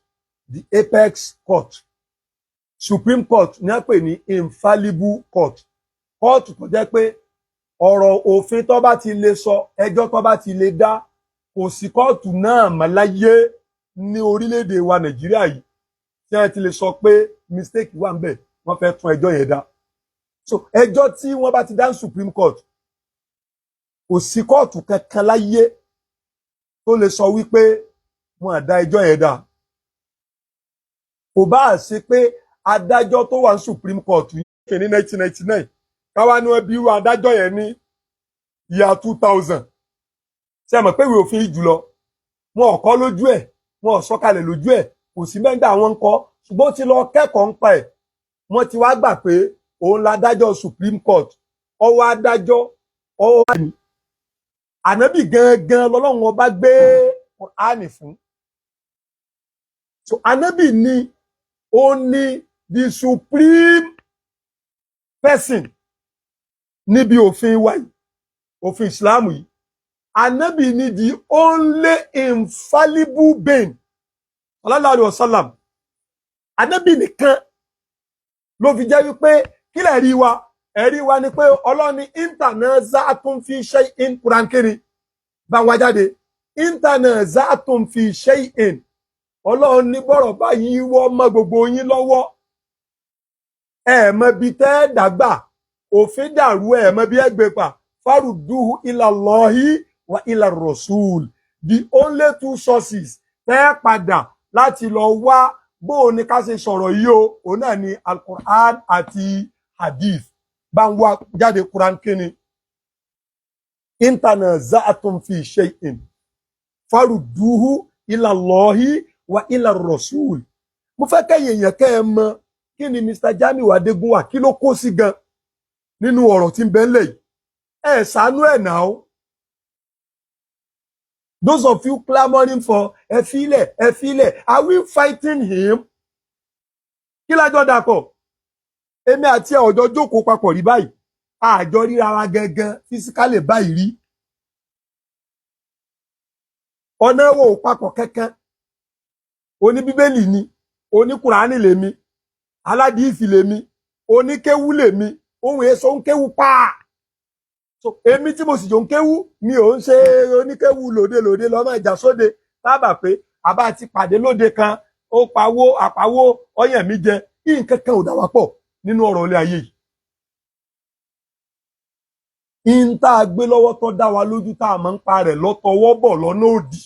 the apex court Supreme Court ní wọ́n pè ní infallible court court tó jẹ́ pé ọ̀rọ̀ òfin tó bá ti lè sọ ẹjọ́ tó bá ti lè dá kò sí kóòtù náà mọ́ láyé ní orílẹ̀-èdè wa Nàìjíríà yìí tí wọ́n ti lè sọ pé mistake wà ńbẹ̀ wọ́n fẹ́ tún ẹjọ́ yẹn dá. So ẹjọ́ tí wọ́n bá ti dá ní Supreme Court kò sí kóòtù kankan láyé tó lè sọ wípé wọ́n á dá ẹjọ́ yẹn dá. kò bá ṣe pé adájọ́ tó wà ní Supreme Court ní 1999 káwá ní wọ́n bí irú adájọ́ yẹn ní year 2000 ṣe mọ̀ pé ìwé òfin yìí jùlọ wọn ò kọ́ lójú ẹ̀ wọn ò sọ̀kalẹ̀ lójú ẹ̀ kò sí mẹ́ńdà wọn ń kọ́ ṣùgbọ́n ó ti lọ kẹ́kọ̀ọ́ ń pa ẹ̀ wọ́n ti wá gbà pé òun ládájọ́ Supreme Court ọwọ́ adájọ́ ọwọ́ àní ànábì gangan lọ́lọ́run ọba gbé Kùránì fún. So ànábì ni ó ní the supreme person níbi òfin wa yìí òfin Ìsìlámù yìí ànábì ni the only infallible being sallallahu alaihi wasallam ànábì nìkan ló fi jẹ́ wípé kílẹ̀ rí wa ẹ̀rí wa ni pé Ọlọ́run ní intanaza'tum fi shay'in Quran kiri bá wá jáde intanaza'tum fi shay'in Ọlọ́run ní bọ́rọ̀ báyìí wọ́n mọ́ gbogbo yín lọ́wọ́ ẹ mọ̀ bí tẹ́ dàgbà òfin dàrú ẹ mọ̀ bí ẹ gbé pa farudduhu ila Allahi wa ila Rasul the only two sources tẹ́ padà láti lọ wá bó o ní ká ṣe sọ̀rọ̀ yìí o òun náà ni Al-Qur'an àti Hadith bá ń wá jáde Quran kíni intanaza'tum fi shay'in farudduhu ila Allahi wa ila Rasul. mo fẹ́ kẹ́yìn èèyàn kẹ́ ẹ mọ̀ kí ni Mr. Jamiu Adégúnwà kí ló kó sí gan nínú ọ̀rọ̀ tí ń bẹ ńlẹ̀ yìí ẹ ṣàánú ẹ̀ náà. Those of you clamoring for ẹ fílẹ̀ are we fighting him? kí lájọ́ dàpọ̀ èmi àti ọ̀jọ́ jókòó papọ̀ rí báyìí àjọ ríra wa gangan fisikálì báyìí rí ọ̀nà wo papọ̀ kankan oní bíbélì ni oní kùránì lèmi aládìísì lèmi oníkéwú lèmi ohun èso ń kéwú pa so èmi tí mo sì jò ń kéwú mi ò ń ṣe oníkéwú lòdè lọ́mọ ìjà sóde tábà pé àbá ti pàdé lóde kan ó pawó àpawó ọyàn mi jẹ kí nǹkan kan ò dà wá pọ̀ nínú ọ̀rọ̀ ilé ayé yìí. in tá a gbé lọ́wọ́ tó dá wa lójú tá a máa ń pa rẹ̀ lọ́tọwọ́ bọ̀ lọ́nà òdì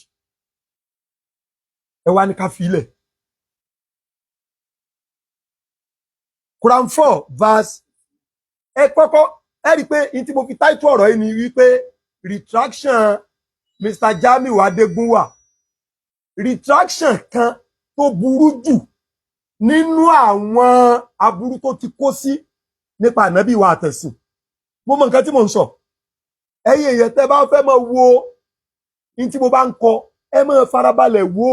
ẹ wá ní ká filẹ̀. Quran 4 verse ẹ kọ́kọ́ ẹ rí i pé in tí mo fi táìtù ọ̀rọ̀ yìí ni wípé retraction Mr. Jamiu Adégúnwà retraction kan tó burú jù nínú àwọn aburú tó ti kó sí nípa ànábì wa àtẹ̀sìn. mo mọ nǹkan tí mo ń sọ ẹ̀yin èèyàn tẹ́ bá fẹ́ máa wo in tí mo bá ń kọ ẹ máa farabalẹ̀ wo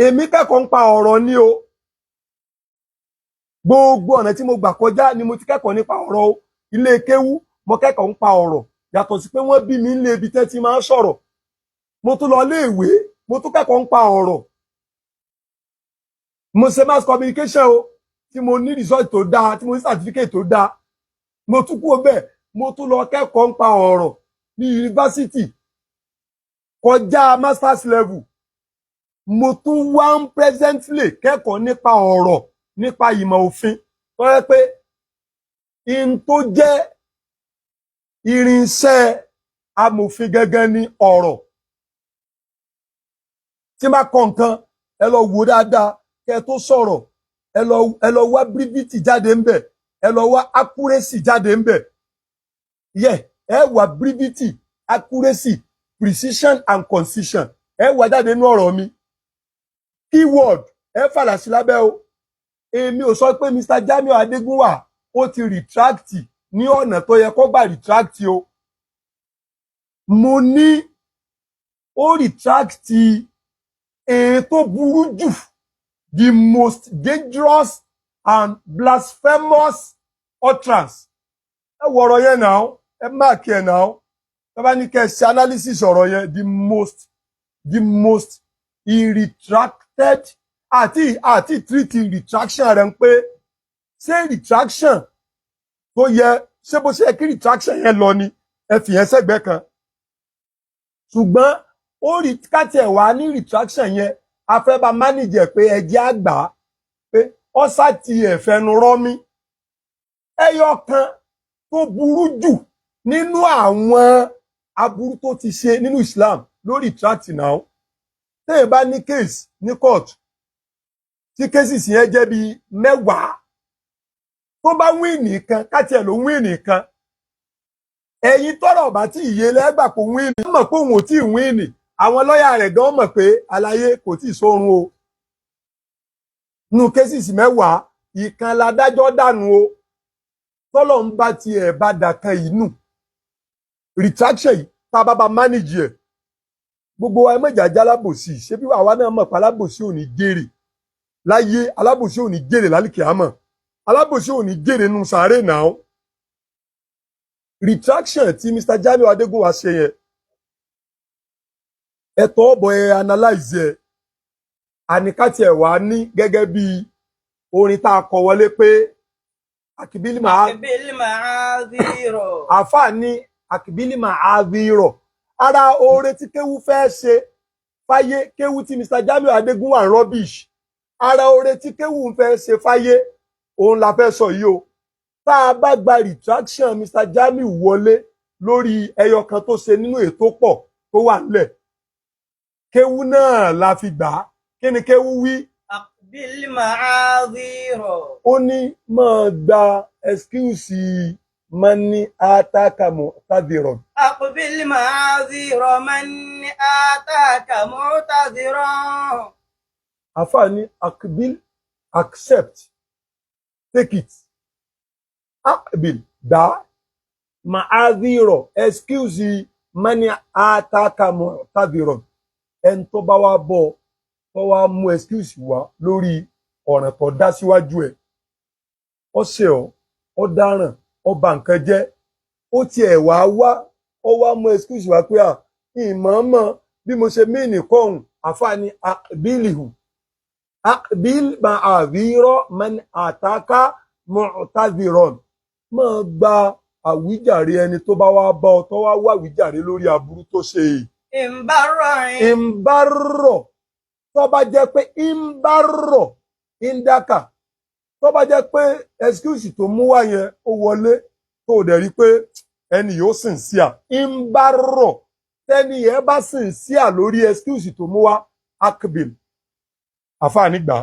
èmi kẹ́kọ̀ọ́ ń pa ọ̀rọ̀ ni o gbogbo ọ̀nà tí mo gbà kọjá ni mo ti kẹ́kọ̀ọ́ nípa ọ̀rọ̀ ilé kéwú mo kẹ́kọ̀ọ́ ń pa ọ̀rọ̀ yàtọ̀ sí pé wọ́n bí mi nílé ibi tẹ́ ti máa ń sọ̀rọ̀ mo tún lọ ilé ìwé mo tún kẹ́kọ̀ọ́ ń pa ọ̀rọ̀ mo ṣe mass communication o tí mo ní result tó dáa tí mo ní certificate tó dáa mo tún kúrò bẹ́ẹ̀ mo tún lọ kẹ́kọ̀ọ́ ń pa ọ̀rọ̀ ní yunifásitì kọjá masters level mo tún wá ń presently kẹ́kọ̀ọ́ nípa ọ̀rọ̀ nípa ìmọ̀ òfin tó yẹ pé in tó jẹ́ irinṣẹ́ amòfin gẹ́gẹ́ ní ọ̀rọ̀ tí má kọ nǹkan ẹ lọ wò dáadáa kẹ́ tó sọ̀rọ̀ ẹ lọ wá brevity jáde ń bẹ̀, ẹ lọ wá accuracy jáde ń bẹ̀. Ẹ wá brevity, accuracy, precision and concision. Ẹ wá jáde nínú ọ̀rọ̀ mi. Keyword ẹ fàlà sí lábẹ́ o. Èmi ò sọ pé Mr. Jamiu Adégúnwà ó ti retract ní ọ̀nà tó yẹ kó gbà retract o. Mo ní ó retract èyí tó burú jù, the most dangerous and blasphemous utterance. Ẹ wo ọ̀rọ̀ yẹn náà, ẹ máàkì ẹ̀ náà. Ẹ bá ní kẹ́ ṣe analysis ọ̀rọ̀ yẹn, the most irretracted àti treat retraction rẹ̀ ń pé ṣé retraction tó yẹ ṣé bó ṣe kí retraction yẹn lọ ni ẹ fi yẹn sẹ́gbẹ́ kan. Ṣùgbọ́n ó rí káti ẹ̀ wá ní retraction yẹn a fẹ́ bá manage ẹ̀ pé ẹjẹ́ àgbà pé ọ́sà ti ẹ̀fẹ́nu rọ́mí. Ẹyọ kan tó burú jù nínú àwọn aburú tó ti ṣe nínú Islam lórí retract náà. Téèyàn bá ní case ní court tí cases yẹn jẹ́ bí 10 tó bá win nìkan káti ẹ̀ ló win nìkan. Ẹ̀yin tọ́rọ̀ bá tí ìyé lẹ́gbà kò win ní mọ̀ pé òun ò tí ì win ní àwọn lọ́yà rẹ̀ gan mọ̀ pé aláyé kò tí ì sórun o. Nínú cases 10 ìkan ládájọ́ dànù o. Tọ́lọ̀ ń bá tiẹ̀ bá dàkan yìí nù. Retraction yìí tá a bá manage ẹ̀. Gbogbo wa mọ̀jà já alábòsí ṣé bí àwa náà mọ̀ pé alábòsí ò ní jèrè láyé, alábòsí ò ní jèrè lálìkìámọ̀, alábòsí ò ní jèrè nínú sàárè náà. Retraction tí Mr. Jamiu Adégúnwà ṣe yẹn ẹ̀tọ́ ọ̀bọ̀ ẹ analyze ẹ̀ àníkàtì ẹ̀ wá ní gẹ́gẹ́ bí orin tá a kọ wọlé pé akibili ma'adhiro àfáà ní akibili ma'adhiro. Ara oore tí kéwú fẹ́ ṣe fáyé, kéwú tí Mr. Jamiu Adégúnwà ń rubbish, ara oore tí kéwú ń fẹ́ ṣe fáyé òun la fẹ́ sọ yìí o. Tá a bá gba retraction Mr. Jamiu wọlé lórí ẹyọ kan tó ṣe nínú ètò pọ̀ tó wà nílẹ̀, kéwú náà la fi gbà á. Kí ni kéwú wí? Aqbil ma'adhiro. Ó ní máa gba excuse mani ataka mu'tadhiran. Aqbil ma'adhiro mani ataka mu'tadhiran. Àfáà ní akbil, accept, take it. Aqbil, da, ma'adhiro, excuse mani ataka mu'tadhiran. Ẹni tó bá wá bọ̀ tó wá mú excuse wá lórí ọ̀ràn tó dá síwájú ẹ̀. Ó ṣe ọ́, ó dáràn, ó bà nǹkan jẹ́. Ó tiẹ̀ wá mú excuse wá pé ìmọ̀ọ́mọ̀ bí mo ṣe mí nìkọ́hùn. Àfáà ní aqbilihu. Aqbil ma'adhiro man ataka mu'tadhiran. Máa gba àwíjàre ẹni tó bá wá bá ọ tó wá wá àwíjàre lórí aburú tó ṣe yìí. Ìmbárọ̀ tó bá jẹ́ pé ìmbárọ̀ ìndákà tó bá jẹ́ pé excuse tó mú wá yẹn ó wọlé tó dẹ̀ rí pé ẹni yóò sìn sí à. Ìmbárọ̀ tẹ́ni yẹn bá sìn sí à lórí excuse tó mú wá akbil. Àfáà nígbà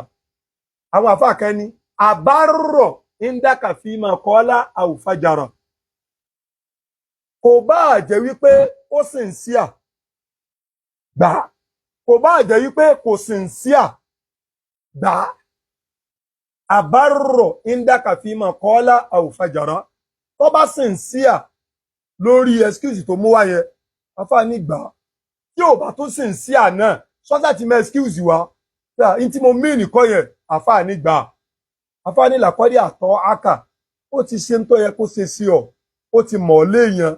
àwọn àfáà kan ní àbárọ̀ ìndákà fi máa kọ́lá àwùfájàrà. Kò bá jẹ́ wípé ó sìn sí à gbà, kò bá jẹ́ wípé kò sincere gbà. Àbárọ̀ ìndákà fi máa kọ́lá àwùfájàrá. Tó bá sincere lórí excuse tó mú wá yẹn, àfáà ní gbà. Tí ò bá tó sincere náà sọ́jà ti mọ excuse wá ní tí mo mean nìkan yẹn, àfáà ní gbà. Àfáà ní làkọ́dí àtọ́ àkà, ó ti ṣe ń tó yẹ kó ṣe sí ọ, ó ti mọ̀ ọ́ léèyàn.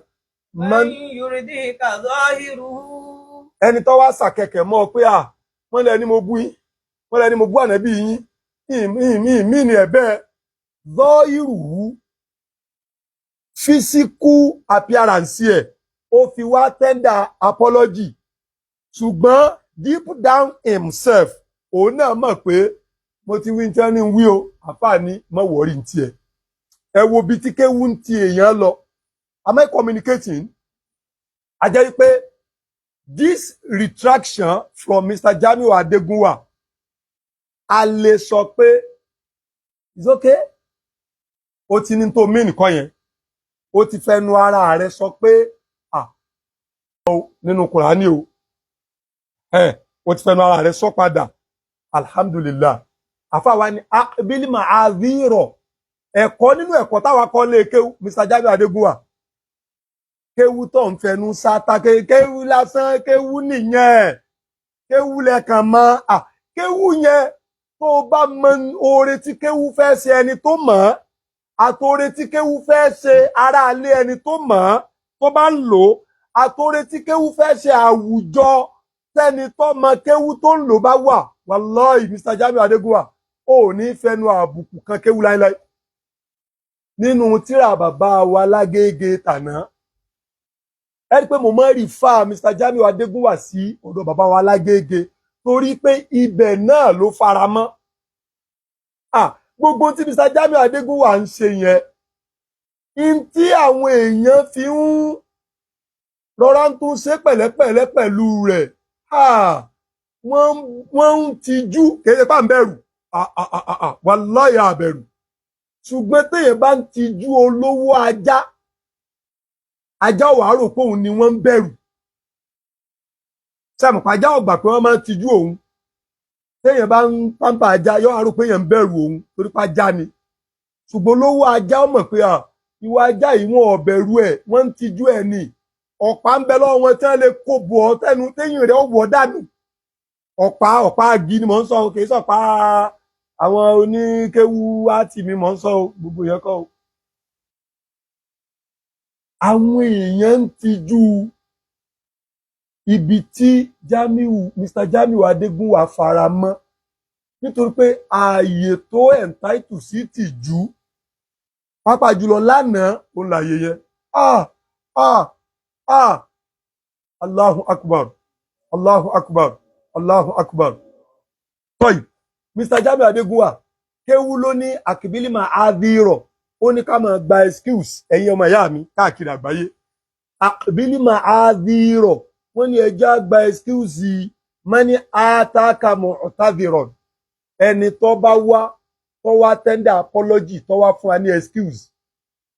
Ẹni tó wá sàkẹ̀kẹ̀ mọ́ pé wọ́n lẹ́ni mo bú yín, wọ́n lẹ́ni mo bú ànábì yín, ìmí ni ẹ̀bẹ́ zọ́ọ̀hìrù physical appearance ẹ̀ ó fi wá tender apology. Ṣùgbọ́n deep down himself òun náà mọ̀ pé mo ti wí tẹ́ ní wí o. Àfáà ní mọ̀ wọ́rí ti ẹ̀. Ẹ wo bí tí kéwú ń ti èèyàn lọ. Am I communicating? A jẹ́ pé this retraction from Mr. Jamiu Adégúnwà a lè sọ pé it's okay. Ó ti ní tó mí nìkan yẹn. Ó ti fẹnu ara rẹ̀ sọ pé nínú Kùránì o. Ó ti fẹnu ara rẹ̀ sọ padà. Alhamdulillah. Àfáà wa ní bílí màá zírọ̀. Ẹ̀kọ́ nínú ẹ̀kọ́ táwa kọ́ lé kéwú Mr. Jamiu Adégúnwà. Kéwú tó ń fẹnu sáta kéwú lásán kéwú nìyẹn. Kéwú lẹ́kàn mọ́ kéwú yẹn tó bá mọ oore tí kéwú fẹ́ ṣe ẹni tó mọ̀ àtòore tí kéwú fẹ́ ṣe aráalé ẹni tó mọ̀ tó bá ń lò àtòore tí kéwú fẹ́ ṣe àwùjọ tẹ́ni tó mọ kéwú tó ń lò bá wà wallahi Mr. Jamiu Adégúnwà ò ní fẹnu àbùkù kan kéwú láíláí. Nínú tírà bàbá wa Lágége tàná ẹ rí pé mo máa rí fa Mr. Jamiu Adégúnwà sí ọ̀dọ̀ bàbá wa Lágége torí pé ibẹ̀ náà ló fara mọ́. Gbogbo tí Mr. Jamiu Adégúnwà ń ṣe yẹn in tí àwọn èèyàn fi ń rọra ń tún ṣe pẹ̀lẹ́pẹ̀lẹ́ pẹ̀lú rẹ̀ wọ́n ń tijú kéde pa ń bẹ̀rù wallahi àbẹ̀rù ṣùgbọ́n téèyàn bá ń tijú olówó ajá wàá rò pé òun ni wọ́n ń bẹ̀rù sẹ́mùpá ajá ọ̀gbà pé wọ́n máa ń tijú òun téèyàn bá ń pàmpà ajá yóò wá rò pé èèyàn ń bẹ̀rù òun torí pa ajá ni ṣùgbọ́n olówó ajá ó mọ̀ pé ìwà ajá yìí wọn ò bẹ̀rù ẹ̀ wọ́n ń tijú ẹ̀ ni ọ̀pá ń bẹ lọ́wọ́ wọn tí wọ́n lè kó bọ̀ ọ́ tẹ́nu téyìn rẹ̀ ó wọ̀ dànù ọ̀pá agi ni mò ń sọ kì í sọ̀pá àwọn oníkéwu àti mi mò ń sọ gbogbo yẹn kọ́ o. Àwọn èèyàn ń tijú ibi tí Mr. Jamiu Adégúnwà fara mọ́ nítorí pé ààyè tó entitled sí tìjú pàápàá jùlọ lánàá òun láàyè yẹn Allahu Akbar Allahu Akbar Allahu Akbar. Tọ́yì Mr. Jamiu Adégúnwà kéwú ló ní àkìbílì máa ádìrọ̀ ó ní ká máa gba excuse ẹ̀yin ọmọ ìyá mi káàkiri àgbáyé àkìbílì máa ádìrọ̀ wọ́n ní ẹjọ́ gba excuse mọ́ní àtàkà mu'tadhiran ẹni tó bá wá tó wá tender apology tó wá fún wa ní excuse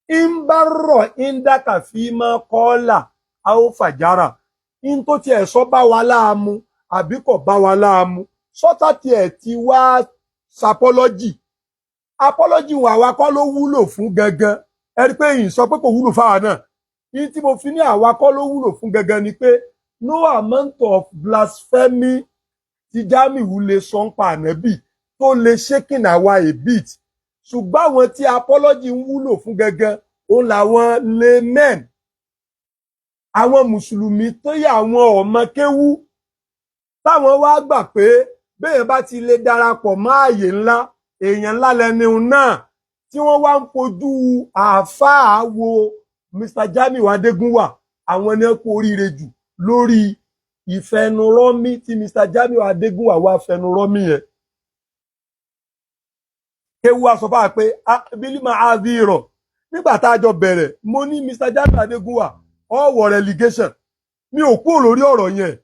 ń bá rọ̀ ń dákà fi máa kọ́ọ́là a ó fàjára ń tó tiẹ̀ sọ bá wa láàmú àbí kò bá wa láàmú sọ́tà tiẹ̀ ti wá sapọ́lọ́jì apọ́lọ́jì wọn àwa kọ́ ló wúlò fún gangan ẹ rí pé yìí sọ pé kò wúlò fáwa náà yìí tí mo fi ní àwa kọ́ ló wúlò fún gangan ni pé no amount of blasphemy tí Jamiu lè sọ ń pa ànábì tó lè shaking àwa a bit ṣùgbọ́n àwọn tí apọ́lọ́jì ń wúlò fún gangan òun làwọn laymen àwọn mùsùlùmí tó yẹ àwọn ọmọ kéwú táwọn wá gbà pé béèyàn bá ti lè darapọ̀ mọ́ ààyè ńlá èèyàn ńlá lẹni náà tí wọ́n wá ń fojú àáfàá wo Mr. Jamiu Adégúnwà àwọn ni kú oríire jù lórí ìfẹnurọ́mí tí Mr. Jamiu Adégúnwà wá fẹnurọ́mí yẹn. Kéwú wá sọ fáà pé bílí máa rí rọ̀ nígbà tá a jọ bẹ̀rẹ̀ mo ní Mr. Jamiu Adégúnwà ọ̀wọ̀ relegation mi ò kúrò lórí ọ̀rọ̀ yẹn.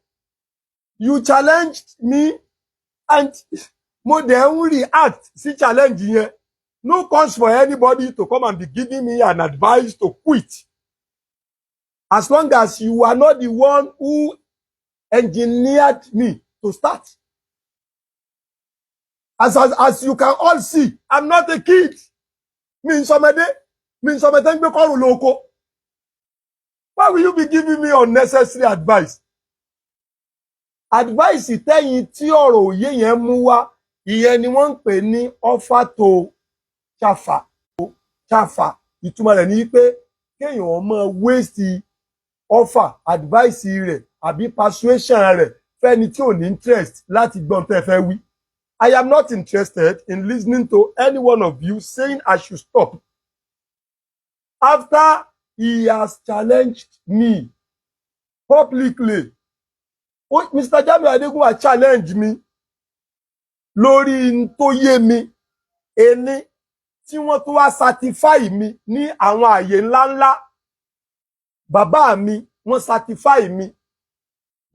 You challenged me and mo dẹ̀ ń react sí challenge yẹn. No cause for anybody to come and be giving me an advice to quit. As long as you are not the one who engineered me to start. As you can all see, I'm not a kid. Mi ń sọmọdé ń gbé kọ́rùn lóko. Why will you be giving me unnecessary advice? Advice tẹ́yìn tí ọ̀rọ̀ òye yẹn mú wá ìyẹn ni wọ́n ń pè ní offer to chafa ìtumọ̀ rẹ̀ ní pé kéèyàn máa waste offer advice rẹ̀ àbí persuasion rẹ̀ fẹ́ni tí ò ní interest láti gbọ́n tẹ́ fẹ́ wí. I am not interested in listening to any one of you saying I should stop after he has challenged me publicly. Mr. Jamiu Adégúnwà challenge mi lórí tó yé mi ẹni tí wọ́n tún wá certify mi ní àwọn àyè ńláńlá. Bàbá mi wọ́n certify mi.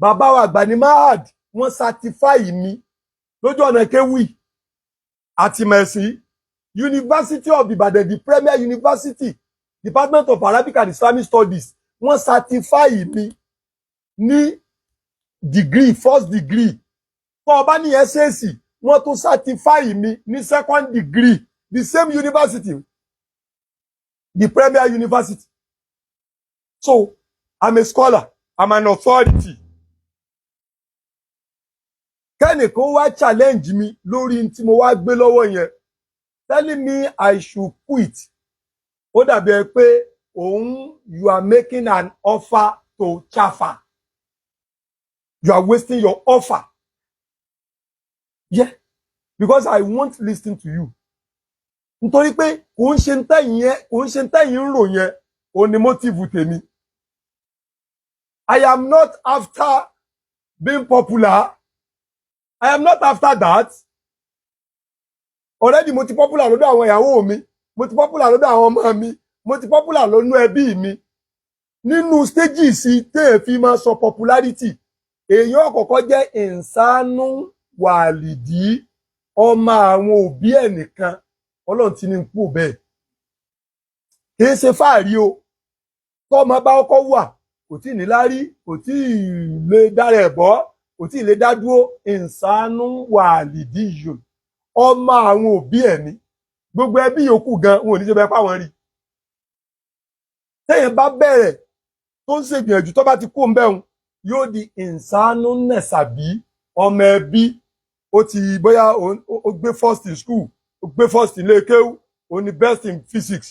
Bàbá wa àgbà ní Mahad wọ́n certify mi lójú ọ̀nà kéwì àti mẹ̀sí. University of Ibadan, the premier university, Department of Arabic and Islamic Studies, wọ́n certify mi ní degree, first degree. Tó bá ní SSC, wọ́n tún certify mi ní second degree, the same university, the premier university. So, I'm a scholar, I'm an authority. Kẹ́nìkan wá challenge mi lórí tí mo wá gbé lọ́wọ́ yẹn, telling me I should quit. Ó dàbí ẹ pé you are making an offer to Chafa. You are wasting your offer. Yeah, because I won't listen to you. Nítorí pé kò ń ṣe ń tẹ̀yìn ń rò yẹn, ó ní motive tèmi. I am not after being popular. I am not after that. Already mo ti popular lọ́dọ̀ àwọn ìyàwó mi, mo ti popular lọ́dọ̀ àwọn ọmọ mi, mo ti popular lọ́nú ẹbí mi. Nínú stages tẹ́ fi máa sọ popularity, èèyàn kọ́kọ́ jẹ́ ìsánú wàlìdí, ọmọ àwọn òbí ẹnìkan, Ọlọ́run ti ní kú bẹ́ẹ̀. Kì í ṣe fáàrí o. Tọ́mọ bá kọ́kọ́ wà, kò tí ní lárí, kò tí lè dára ẹ̀bọ́, kò tí lè dá dúró, ìsánú wàlìdí yòó. Ọmọ àwọn òbí ẹ̀ ni. Gbogbo ẹbí yòókù gan, wọn ò ní ṣe bẹ́ẹ̀ pàwọn rí. Téèyàn bá bẹ̀rẹ̀ tó ń ṣègbìyànjú tó bá ti kó ń bẹ̀rùn, yóò di ìsánú nẹ̀sàbí, ọmọ ẹbí. Ó ti bóyá ó gbé first in school, ó gbé first in ilé kéwú, ó ní best in physics,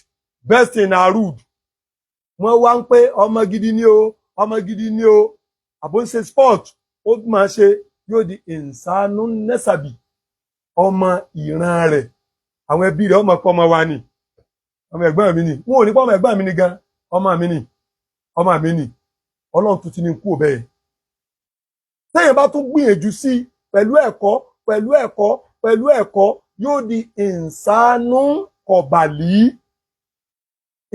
best in arud. Wọ́n wá ń pé ọmọ gidi ni o, ọmọ gidi ni o. Àbó ń ṣe sport, ó máa ṣe, yóò di ìsánú nẹ̀sàbí, ọmọ ìran rẹ̀. Àwọn ẹbí rẹ̀ ọmọ pọ̀ ọmọ wa ni, ọmọ ẹ̀gbọ́n mi ni. Wọn ò ní pọ̀ ọmọ ẹ̀gbọ́n mi ni gan, ọmọ mi ni, ọmọ mi ni. Ọlọ́run tún ti ní kú bẹ́ẹ̀. Téèyàn bá tún gbìyànjú sí pẹ̀lú ẹ̀kọ́, yóò di ìsánú kọ̀bàlí.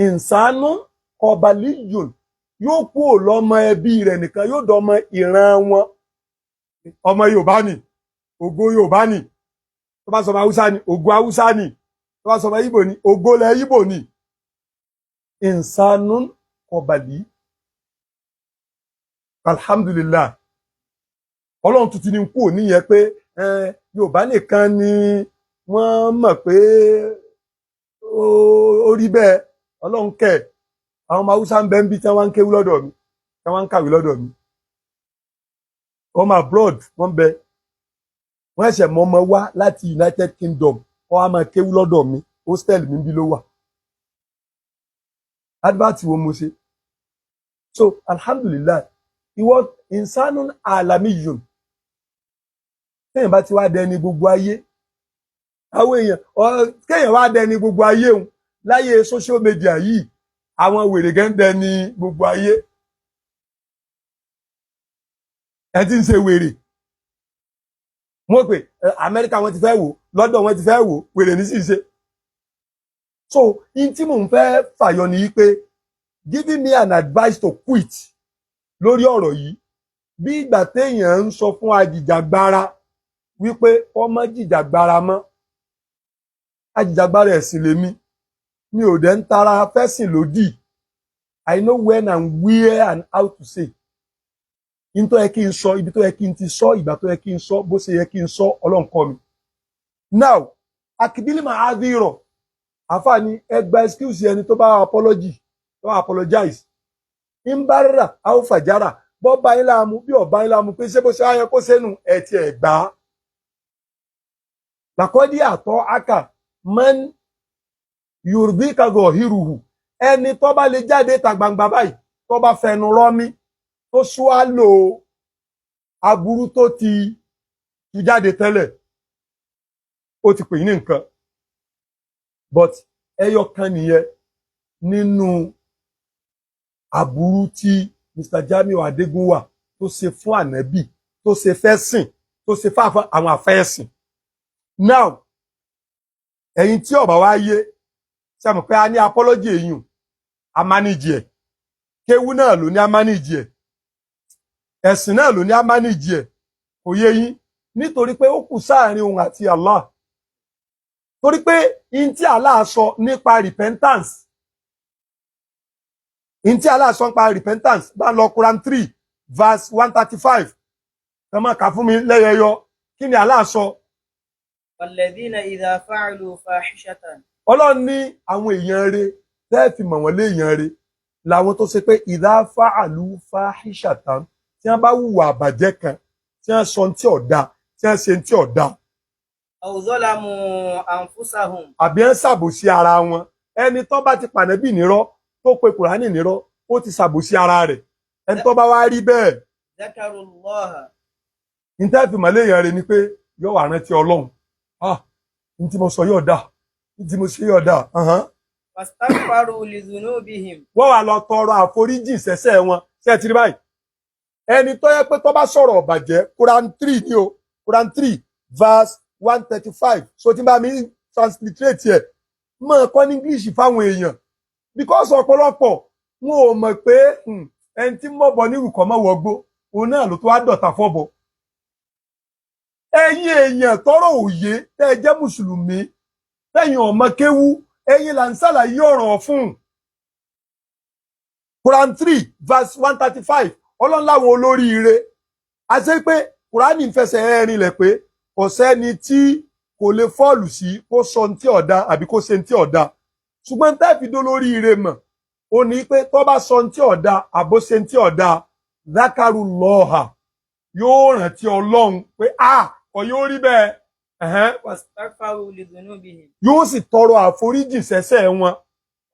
Ìsánú kọ̀bàlí yóò kú lọ́mọ ẹbí rẹ̀ nìkan, yóò dọmọ ìran wọn. Ọmọ Yorùbá ni, ògo Yorùbá ni. Tó bá sọ ọmọ Haúsá ni, ògo Haúsá ni. Tó bá sọ ọmọ Ìgbò ni, ògo ilẹ̀ Ìgbò ni. Ìsánú kọ̀bàlí. Alhamdulillah. Ọlọ́run tún ti ní kú níyẹn pé Yorùbá nìkan ni wọ́n mọ̀ pé ó rí bẹ́ẹ̀. Ọlọ́run kẹ̀. Àwọn ọmọ Haúsá ń bẹ ń bí tí wọ́n ń kéwú lọ́dọ̀ mi, tí wọ́n ń kàwé lọ́dọ̀ mi. Ọmọ abroad wọ́n bẹ. Wọ́n ẹ̀ṣẹ̀ mọ́ ọmọ wá láti United Kingdom, wọ́n á máa kéwú lọ́dọ̀ mi, hostel mi bí ló wà. Advert wo mo ṣe. So alhamdulillah, ìwọ insanun alamiyun. Téèyàn bá ti wá dẹni gbogbo ayé, àwọn èèyàn kéèyàn wá dẹni gbogbo ayé òun láyé social media yìí, àwọn wèrè gan dẹni gbogbo ayé. Ẹ ti ń ṣe wèrè. Wọ́n pè Amẹ́ríkà wọ́n ti fẹ́ wò, London wọ́n ti fẹ́ wò, wèrè ní sì ṣe. So in tí mò ń fẹ́ fàyọ ni pé giving me an advice to quit lórí ọ̀rọ̀ yìí, bí ìgbà téèyàn ń sọ fún ajìjàgbara wípé ọmọ jìjàgbara mọ́. Ajìjàgbara ẹ̀sìn lèmi, mi ò dẹ̀ ń tara fẹ́sìn lòdì. I know when and where and how to say. In tó yẹ kí n sọ, ibi tó yẹ kí n ti sọ, ìgbà tó yẹ kí n sọ, bó ṣe yẹ kí n sọ, Ọlọ́run kọ́ mi. Now, akibili ma adiro. Àfààní ẹgbà excuse ẹni tó bá apologize. Imbarra au fajara. Bọ́ bá yín láàmú, bí ọ̀bá yín láàmú pé ṣé bó ṣe ayẹ kó sẹ́nu ẹ̀ ti ẹ̀ gbà. Làkọ́dí àtọ́ aka man Yorùbá gọ̀hírùhù. Ẹni tó bá lè jáde ta gbangba báyìí, tó bá fẹnu rọ́mí, tó ṣúálò aburú tó ti jáde tẹ́lẹ̀, ó ti pè ní nǹkan. But ẹyọ kan nìyẹn nínú aburú tí Mr. Jamiu Adégúnwà tó ṣe fún ànábì, tó ṣe fẹ́ sìn, tó ṣe fún àwọn àfẹ́sìn. Now, ẹ̀yin tí ó bá wá yé, ṣé mọ̀ pé a ní apology èyàn, a manage ẹ̀. Kéwú náà ló ní a manage ẹ̀. Ẹ̀sìn náà ló ní a manage ẹ̀. Kò yé yín, nítorí pé ó kù sáàrin òun àti Allah. Torí pé in tí Allah sọ nípa repentance, in tí Allah sọ nípa repentance bá lọ Quran 3 verse 135 ẹ máa kà fún mi lẹ́yẹyọ kí ni Allah sọ. والذين إذا فعلوا فاحشة. Ọlọ́run ní àwọn èèyàn rẹ̀ tẹ́ fi mọ̀ wọ́n lé èèyàn rẹ̀ làwọn tó ṣe pé idha fa'alu fahishatan tí wọ́n bá hùwà àbàjẹ́ kan tí wọ́n sọ tí ọ̀dà tí wọ́n ṣe tí ọ̀dà. أو ظلموا أنفسهم. àbí ń ṣàbòsí ara wọn ẹni tó bá ti pànẹ́bì nírọ́ tó pe Kùránì nírọ́ ó ti ṣàbòsí ara rẹ̀ ẹni tó bá wá rí bẹ́ẹ̀. ذكروا الله. ní tẹ́ fi mọ̀ lé èèyàn rẹ̀ ni pé yóò wà rántí Ọlọ́run ní tí mo sọ yóò dà ní tí mo ṣe yóò dà. فاستغفروا لذنوبهم. wọ́n wá lọ tọrọ àforíjì ṣẹ̀ṣẹ̀ wọn ṣe ti rí báyìí ẹni tó yẹ pé tó bá sọ̀rọ̀ ọ̀bàjẹ́ Quran 3 ni o Quran 3 verse 135 so tí bá mi transliterate ẹ̀ mọ̀ kọ́ ní English fáwọn èèyàn because ọ̀pọ̀lọpọ̀ wọn ò mọ̀ pé ẹni tí mọ̀bọ ní ìrùkọ́ mọ̀ wọgbó òun náà ló tó wá dọ̀tà fọ́bọ. ẹ̀yin èèyàn tọrọ òye tẹ́ ẹ jẹ́ mùsùlùmí tẹ́yin ọmọ kéwú ẹ̀yin là ń ṣàlàyé ọ̀rọ̀ fún. Quran 3 verse 135 Ọlọ́run láwọn olóríire a ṣe pé Kùránì ń fẹsẹ̀ ẹ̀rin lẹ̀ pé kò sẹ́ni tí kò lè fọ́ọ̀lù sí kó sọ ní tí ọ̀dà àbí kó ṣe ní tí ọ̀dà ṣùgbọ́n tẹ́ fi dolóríire mọ̀ ó ní pé tó bá sọ ní tí ọ̀dà àbó ṣe ní tí ọ̀dà dákàrú lọ́ọ̀hà yóò rántí Ọlọ́run pé kò yóò rí bẹ́ẹ̀. واستغفروا لذنوبهم. yóò sì tọrọ àforíjì ṣẹ̀ṣẹ̀ wọn.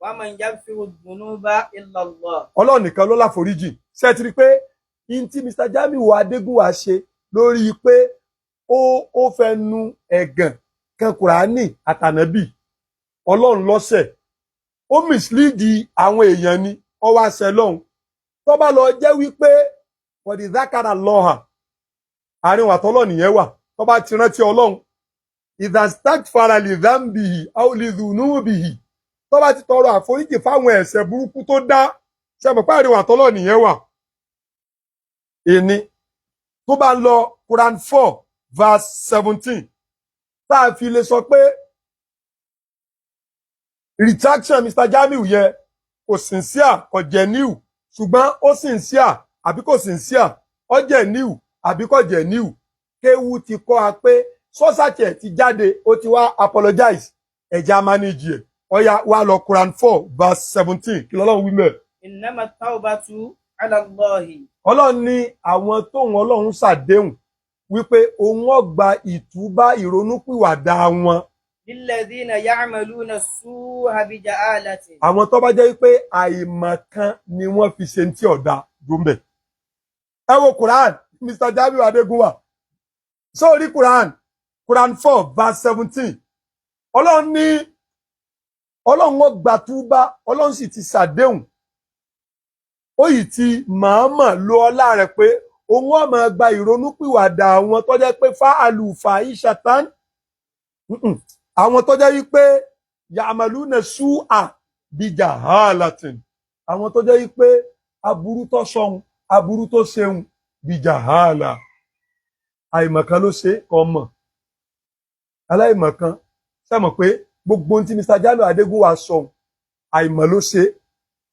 ومن يغفر الذنوب إلا الله. Ọlọ́run nìkan ló láforíjì ṣe ti rí pé in tí Mr. Jamiu Adégúnwà ṣe lórí pé ó fẹ́ nu ẹ̀gàn kan Kùránì àtànábì Ọlọ́run lọ́sẹ̀ ó mísílíìdì àwọn èèyàn ni ó wá ṣẹ lọ́hùn tó bá lọ jẹ́ wípé kọ̀dí zákàrà lọ́hà àárín àtọ́lọ́ nìyẹn wà tó bá ti rántí Ọlọ́run ìdàstákfàrà lè dáńbìhì àwòlìdùnúbìhì tó bá ti tọrọ àforíjì fáwọn ẹ̀ṣẹ̀ burúkú tó dá ṣe mọ̀ pé àárín àtọ́lọ́ nìyẹn wà. ìní tó bá ń lọ Quran 4 verse 17 tá a fi lè sọ pé retraction Mr. Jamiu yẹ kò sincere kò genuine ṣùgbọ́n ó sincere àbí kò sincere ó genuine àbí kò genuine kéwu ti kọ́ a pé sọ́sàtì ẹ̀ ti jáde ó ti wá apologize ẹ̀já manage ẹ̀ ọ̀ya wá lọ Quran 4 verse 17 kí lọ́lọ́run wí mẹ́. إنما التوبة على الله. Ọlọ́run ní àwọn tóun Ọlọ́run ṣàdéhùn wípé òun ó gba ìtúbá ìrònúpìwàdà wọn. للذين يعملون السوء بجهالة. àwọn tó bá jẹ́ wípé àìmọ̀kan ni wọ́n fi ṣe tí ọ̀dà dùnbẹ̀. ẹ wo Quran Mr. Jamiu Adégúnwà sórí Quran 4 verse 17 Ọlọ́run ní Ọlọ́run ó gba túbá Ọlọ́run sì ti ṣàdéhùn ó yìí ti màámà lo ọlá rẹ̀ pé òun ó máa gba ìrònúpìwàdà àwọn tó jẹ́ pé fa'alu fahishatan àwọn tó jẹ́ wípé ya'maluna su'a bijahalatin àwọn tó jẹ́ wípé aburú tó sọhun aburú tó ṣeun bijahala àìmọ̀kan ló ṣe ọmọ aláìmọ̀kan sẹ́mọ̀ pé gbogbo ohun tí Mr. Jamiu Adégúnwà sọ àìmọ̀ ló ṣe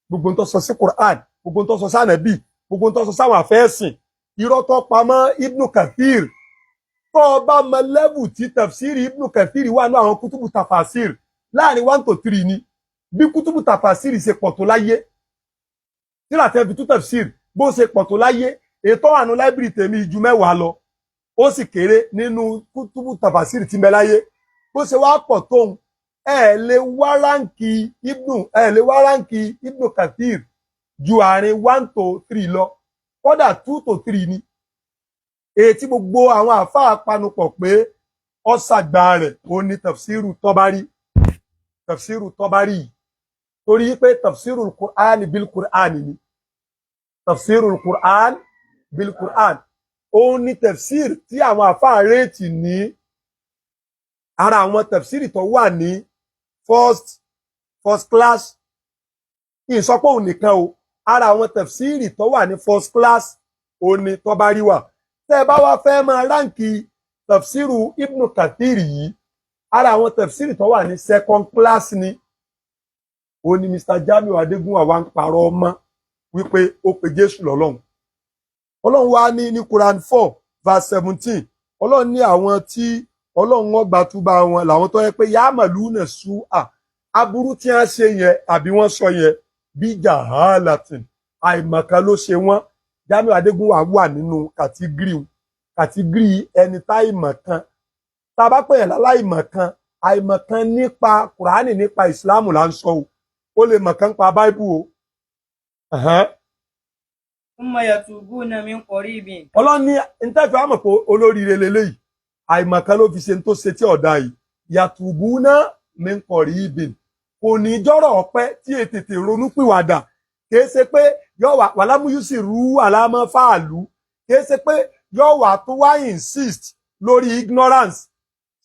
gbogbo ohun tó sọ sí Quran gbogbo ohun tó sọ sánàbì gbogbo ohun tó sọ sáwọn àfẹ́ẹ̀sìn irọ́ tó pamọ́ Ibn Kathir tó bá mọ lẹ́bù tí tafsiri Ibn Kathir wà ní àwọn kútùbù tafasir láàrin 1 to 3 ni bí kútùbù tafasir ṣe pọ̀ tó láyé tíra tẹ́ fi tú tafsir bó ṣe pọ̀ tó láyé ètò àánú láìbírì tèmi ju 10 lọ ó sì kéré nínú kútùbù tafasir tí mẹ́ láyé bó ṣe wá pọ̀ tóun ẹ lè wá ránkì Ibn Kathir ju àárín 1 to 3 lọ kódà 2 to 3 ni èyí tí gbogbo àwọn àfáà panupọ̀ pé ọ̀sàgbà rẹ̀ ó ní tafsiru Tabari torí pé tafsiru Qur'an bil Qur'an ni tafsiru Qur'an bil Qur'an ó ní tafsir tí àwọn àfáà rèétì ní ara àwọn tafsiri tó wà ní first class ìsọpọ̀ òun nìkan o ara àwọn tafsiri tó wà ní first class ó ní Tabari wà tẹ́ bá wá fẹ́ máa ránkì tafsiru Ibn Kathir yìí ara àwọn tafsiri tó wà ní second class ni ó ní Mr. Jamiu Adégúnwà wá ń parọ́ ọmọ wípé ó pe Jésù lọ́lọ́run. Ọlọ́run wá ní Quran 4 verse 17 Ọlọ́run ní àwọn tí Ọlọ́run wọn gbà túbà wọn làwọn tó yẹ pé ya'maluna su'a aburú tí wọ́n ṣe yẹn àbí wọ́n sọ yẹn bí jahalatin àìmọ̀kan ló ṣe wọ́n. Jamiu Adégúnwà wà nínú kàtígírì ẹni táìmọ̀kan. Tá a bá pè yẹn láláìmọ̀kan, àìmọ̀kan nípa Kùránì nípa ìsìláàmù là ń sọ o. Ó lè mọ̀kan pa Báíbù o. Thumma yatubuna min qaribin. Ọlọ́run ní ntẹ́fẹ́ àmọ̀ pé olóríire leléyìí àìmọ̀kan ló fi ṣe tó ṣe tí ọ̀dà yìí yatubuna min qaribin kò ní jọ́rọ̀ ọpẹ́ tí ètètè ronú pìwàdà kìí ṣe pé yóò wà wàlámúyúsì rú àlámọ́ fáàlú kìí ṣe pé yóò wà tó wá insist lórí ignorance.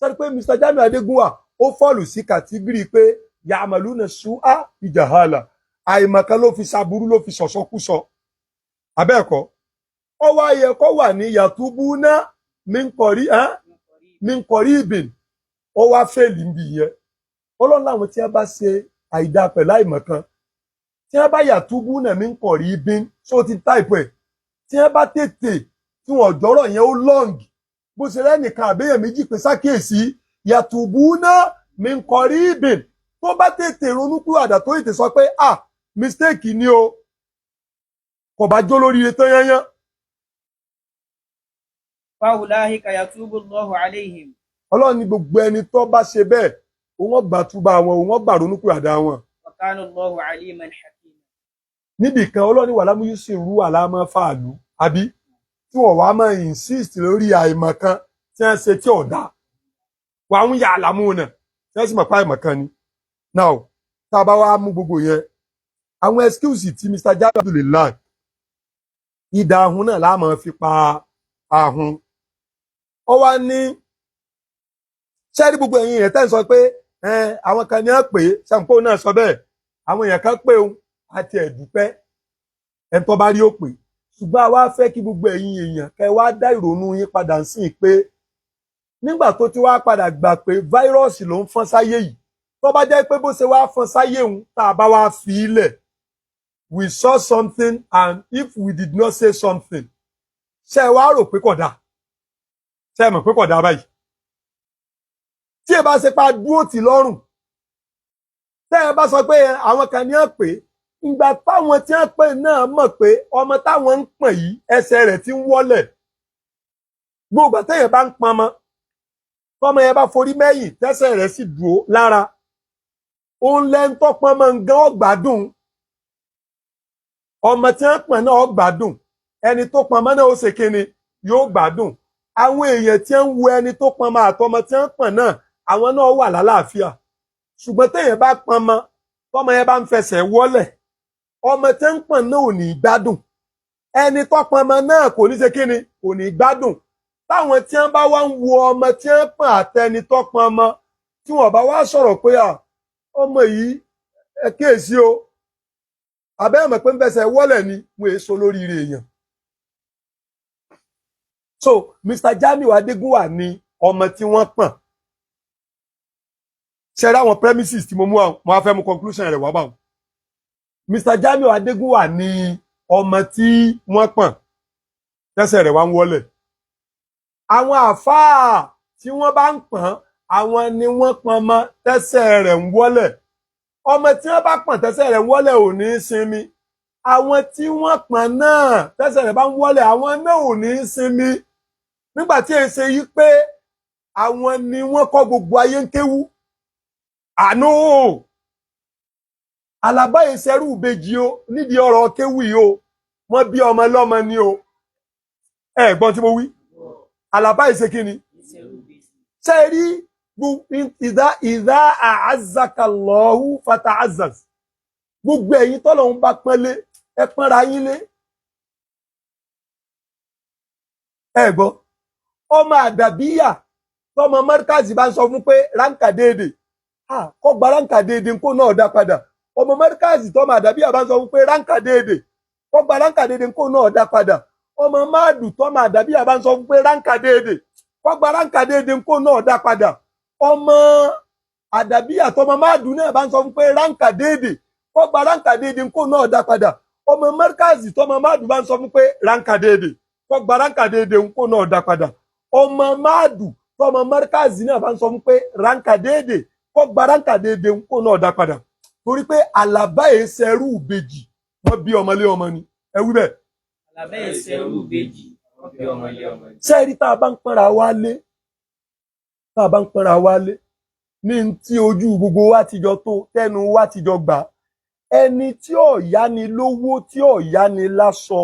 Sọ́dọ̀ pé Mr. Jamiu Adégúnwà ó fọ́ọ̀lù sí kàtígírì pé ya'maluna su'a bi jahala àìmọ̀kan ló fi ṣaburú ló fi sọ̀sọ́kúsọ. Abẹ́ẹ̀kọ́ ó wá yẹ kó wà ní yatubuna min qaribin ó wá fèlì ń bì yẹn. Ọlọ́run láwọn tí wọ́n bá ṣe àìdá pẹ̀lú àìmọ̀kan tí wọ́n bá yatubuna min qaribin tó ti táìpù ẹ̀ tí wọ́n bá tètè tí wọ́n jọ́rọ̀ yẹn ó long bó ṣe rẹ́nìkan àbẹ́yẹ̀ méjì pé sákèsí yatubuna min qaribin tó bá tètè ronúpìwàdà tó tètè sọ pé mistake ni o kò bá jó lóríire tán yányán. Faulaika yatubu Allahu alayhim. Ọlọ́run ní gbogbo ẹni tó bá ṣe bẹ́ẹ̀ òun gbà túbà wọn òun gbà ronúpìwàdà wọn. Wa kana Allahu aliman hakima. Níbì kan Ọlọ́run ní wàlámú yóò sì rú àlámọ́ fàálù àbí tí wọ́n wá máa insist lórí àìmọ̀kan tí wọ́n ṣe tí ọ̀dà wà ń yà àlámú náà tí wọ́n sì mọ̀ pé àìmọ̀kan ni. Now tá a bá wá mú gbogbo yẹn àwọn excuse tí Mr. Jamiu Abdullahi ìdá ahun náà la máa fi pa ahun. Ó wá ní ṣẹ́rí gbogbo ẹ̀yin èèyàn tẹ́ ń sọ pé àwọn kan ní á pè é ṣàǹpó náà sọ bẹ́ẹ̀ àwọn èèyàn kan pé òun àti ẹ̀dùpẹ́ ẹni tó bá rí ó pè ṣùgbọ́n a wá fẹ́ kí gbogbo ẹ̀yin èèyàn kẹ́ wá dá ìrònú yín padà sí i pé nígbà tó ti wá padà gbà pé fáírọ́ọ̀sì ló ń fọ́n sáyé yìí tó bá jẹ́ pé bó ṣe wá fọ́n sáyé òun tá a bá wá fi í lẹ̀ we saw something and if we did not say something ṣé ẹ wá rò pé kò dáa ṣé ẹ mọ̀ pé kò dáa báyìí tí ẹ bá ṣe pa dúró tì lọ́rùn tẹ́ ẹ bá sọ pé àwọn kan ní á pè ìgbà táwọn tí wọ́n pè náà mọ̀ pé ọmọ táwọn ń pọ̀n yìí ẹsẹ̀ rẹ̀ ti ń wọ́lẹ̀ gbogbo àtẹ̀yẹ̀ bá ń pọnmọ tọ́mọ yẹn bá forí mẹ́yìn tẹ́sẹ̀ rẹ̀ sì dúró lára òun lẹ́ń tó pọnmọ gan ọgbàdùn ọmọ tí wọ́n pọ̀n náà gbádùn ẹni tó pọnmọ náà ó ṣe kíni yóò gbádùn àwọn èèyàn tí ń wo ẹni tó pọnmọ àtọmọ tí wọ́n pọ̀n náà àwọn náà wà lálàáfíà ṣùgbọ́n téèyàn bá pọnmọ tọ́mọ yẹn bá ń fẹsẹ̀ wọ́lẹ̀ ọmọ tí ń pọ̀n náà ò ní gbádùn ẹni tó pọnmọ náà kò ní ṣe kíni kò ní gbádùn táwọn tí wọ́n bá wá ń wo ọmọ tí wọ́n pọ̀n àtẹni tó pọnmọ tí wọ́n bá wá sọ̀rọ̀ pé ọmọ yìí ẹ kíyèsí o abẹ́ ọmọ pé ń fẹsẹ̀ wọ́lẹ̀ ni mo èso lóríire èèyàn. So Mr. Jamiu Adégúnwà ni ọmọ tí wọ́n pọ̀n ṣẹ́ra àwọn premises tí mo mú àwọn mo á fẹ́ mú conclusion rẹ̀ wá báwọn. Mr. Jamiu Adégúnwà ni ọmọ tí wọ́n pọ̀n tẹ́sẹ̀ rẹ̀ wá ń wọ́lẹ̀. Àwọn àfáà tí wọ́n bá ń pọ̀n àwọn ni wọ́n pọ̀n mọ́ tẹ́sẹ̀ rẹ̀ ń wọ́lẹ̀. Ọmọ tí wọ́n bá pọ̀n tẹ́sẹ̀ rẹ̀ ń wọ́lẹ̀ ò ní sinmi. Àwọn tí wọ́n pọ̀n náà tẹ́sẹ̀ rẹ̀ bá ń wọ́lẹ̀ àwọn náà ò ní sinmi. Nígbà tí ẹ ṣe yí pé àwọn ni wọ́n kọ́ gbogbo ayé ń kéwú. Àánú Àlàbá ìṣẹ́rù ìbejì o nídìí ọ̀rọ̀ kéwú yìí o wọ́n bí ọmọ lọ́mọ ni o gbọ́n tí mo wí Àlàbá ìṣe kí ni ṣe rí ìdá àázàkàlọ́hù fata'azzaz gbogbo ẹ̀yin tọ́lọ́hun bá pọ́nlé ẹ pọ́nra yín lé gbọ́ ọmọ àdàbíyà tọmọ mọ́ríkàzì bá ń sọ fún pé ránkà déédé kọ́ gba ránkà déédé kó náà dá padà ọmọ mọ́ríkàzì tọmọ àdàbíyà bá ń sọ fún pé ránkà déédé kọ́ gba ránkà déédé kó náà dá padà ọmọ máàdù tọmọ àdàbíyà bá ń sọ fún pé ránkà déédé kọ́ gba ránkà déédé kó náà dá padà ọmọ àdàbíyà tọmọ máàdù náà bá ń sọ fún pé ránkà déédéé kó gba ránkà déédéé kó náà dá padà ọmọ mẹ́ríkàzì tọmọ máàdù bá ń sọ fún pé ránkà déédéé kó gba ránkà déédéé kó náà dá padà ọmọ máàdù tọmọ mẹ́ríkàzì náà bá ń sọ fún pé ránkà déédéé kó gba ránkà déédéé kó náà dá padà torí pé àlàbá èsẹrú ìbejì wọn bí ọmọlé ọmọ ni ẹ wí bẹ́ẹ̀. àlàbá èsẹrú ìbejì wọn bí ọmọlé ọmọ ni. sẹ́ẹ̀rí tá a bá ń pọ́nra wá lé ní tí ojú gbogbo wa ti jọ tó tẹnu wa ti jọ gbà ẹni tí ò yá ni lówó tí ò yá ni láṣọ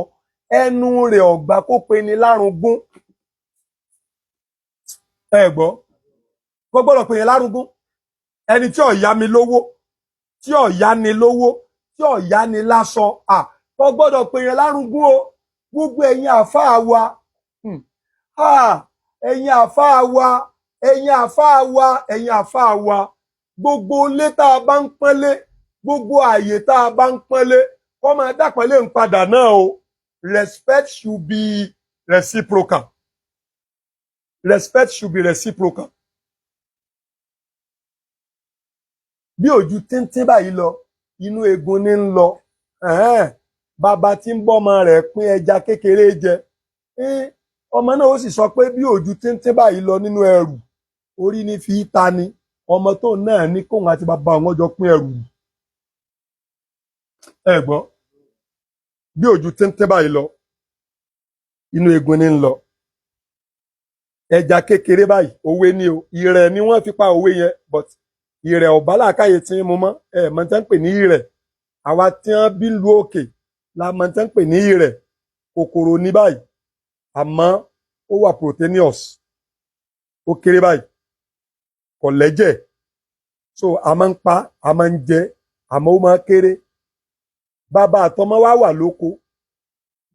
ẹnu rẹ̀ ọ̀gbà kó pe ni lárugún ẹ gbọ́ kó gbọ́dọ̀ pe ni lárugún ẹni tí ò yá mi lówó tí ò yá ni lówó tí ò yá ni láṣọ kó gbọ́dọ̀ pe ni lárugún o gbogbo ẹ̀yin àfáà wa ẹ̀yin àfáà wa ẹ̀yin àfáà wa ẹ̀yin àfáà wa gbogbo ilé tá a bá ń pọ́nlé gbogbo ààyè tá a bá ń pọ́nlé kó máa dápọ́nlé ń padà náà o respect should be reciprocal respect should be reciprocal bí ojú tíntín báyìí lọ inú egun ní ń lọ bàbá tí ń bọ́mọ rẹ̀ pín ẹja kékeré jẹ ọmọ náà ó sì sọ pé bí ojú tíntín báyìí lọ nínú ẹrù orí ní fi ta ni ọmọ tó náà ní kóhun àti bàbá àwọn jọ pín ẹrù ẹ gbọ́ bí ojú tíntín báyìí lọ inú egun ní ń lọ ẹja kékeré báyìí òwe ni o ìrẹ̀ ni wọ́n fi pa òwe yẹn but ìrẹ̀ ọ̀bá làákàyè tí mo mọ́ mọ̀ tẹ́ ń pè ní ìrẹ̀ àwa tí wọ́n bí lu òkè la mọ̀ tẹ́ ń pè ní ìrẹ̀ kòkòrò ní báyìí àmọ́ ó wà proteinous ó kéré báyìí kò lẹ́jẹ̀ so a máa ń pa a máa ń jẹ àmọ́ ó máa kéré bàbá àtọmọ wa wà lóko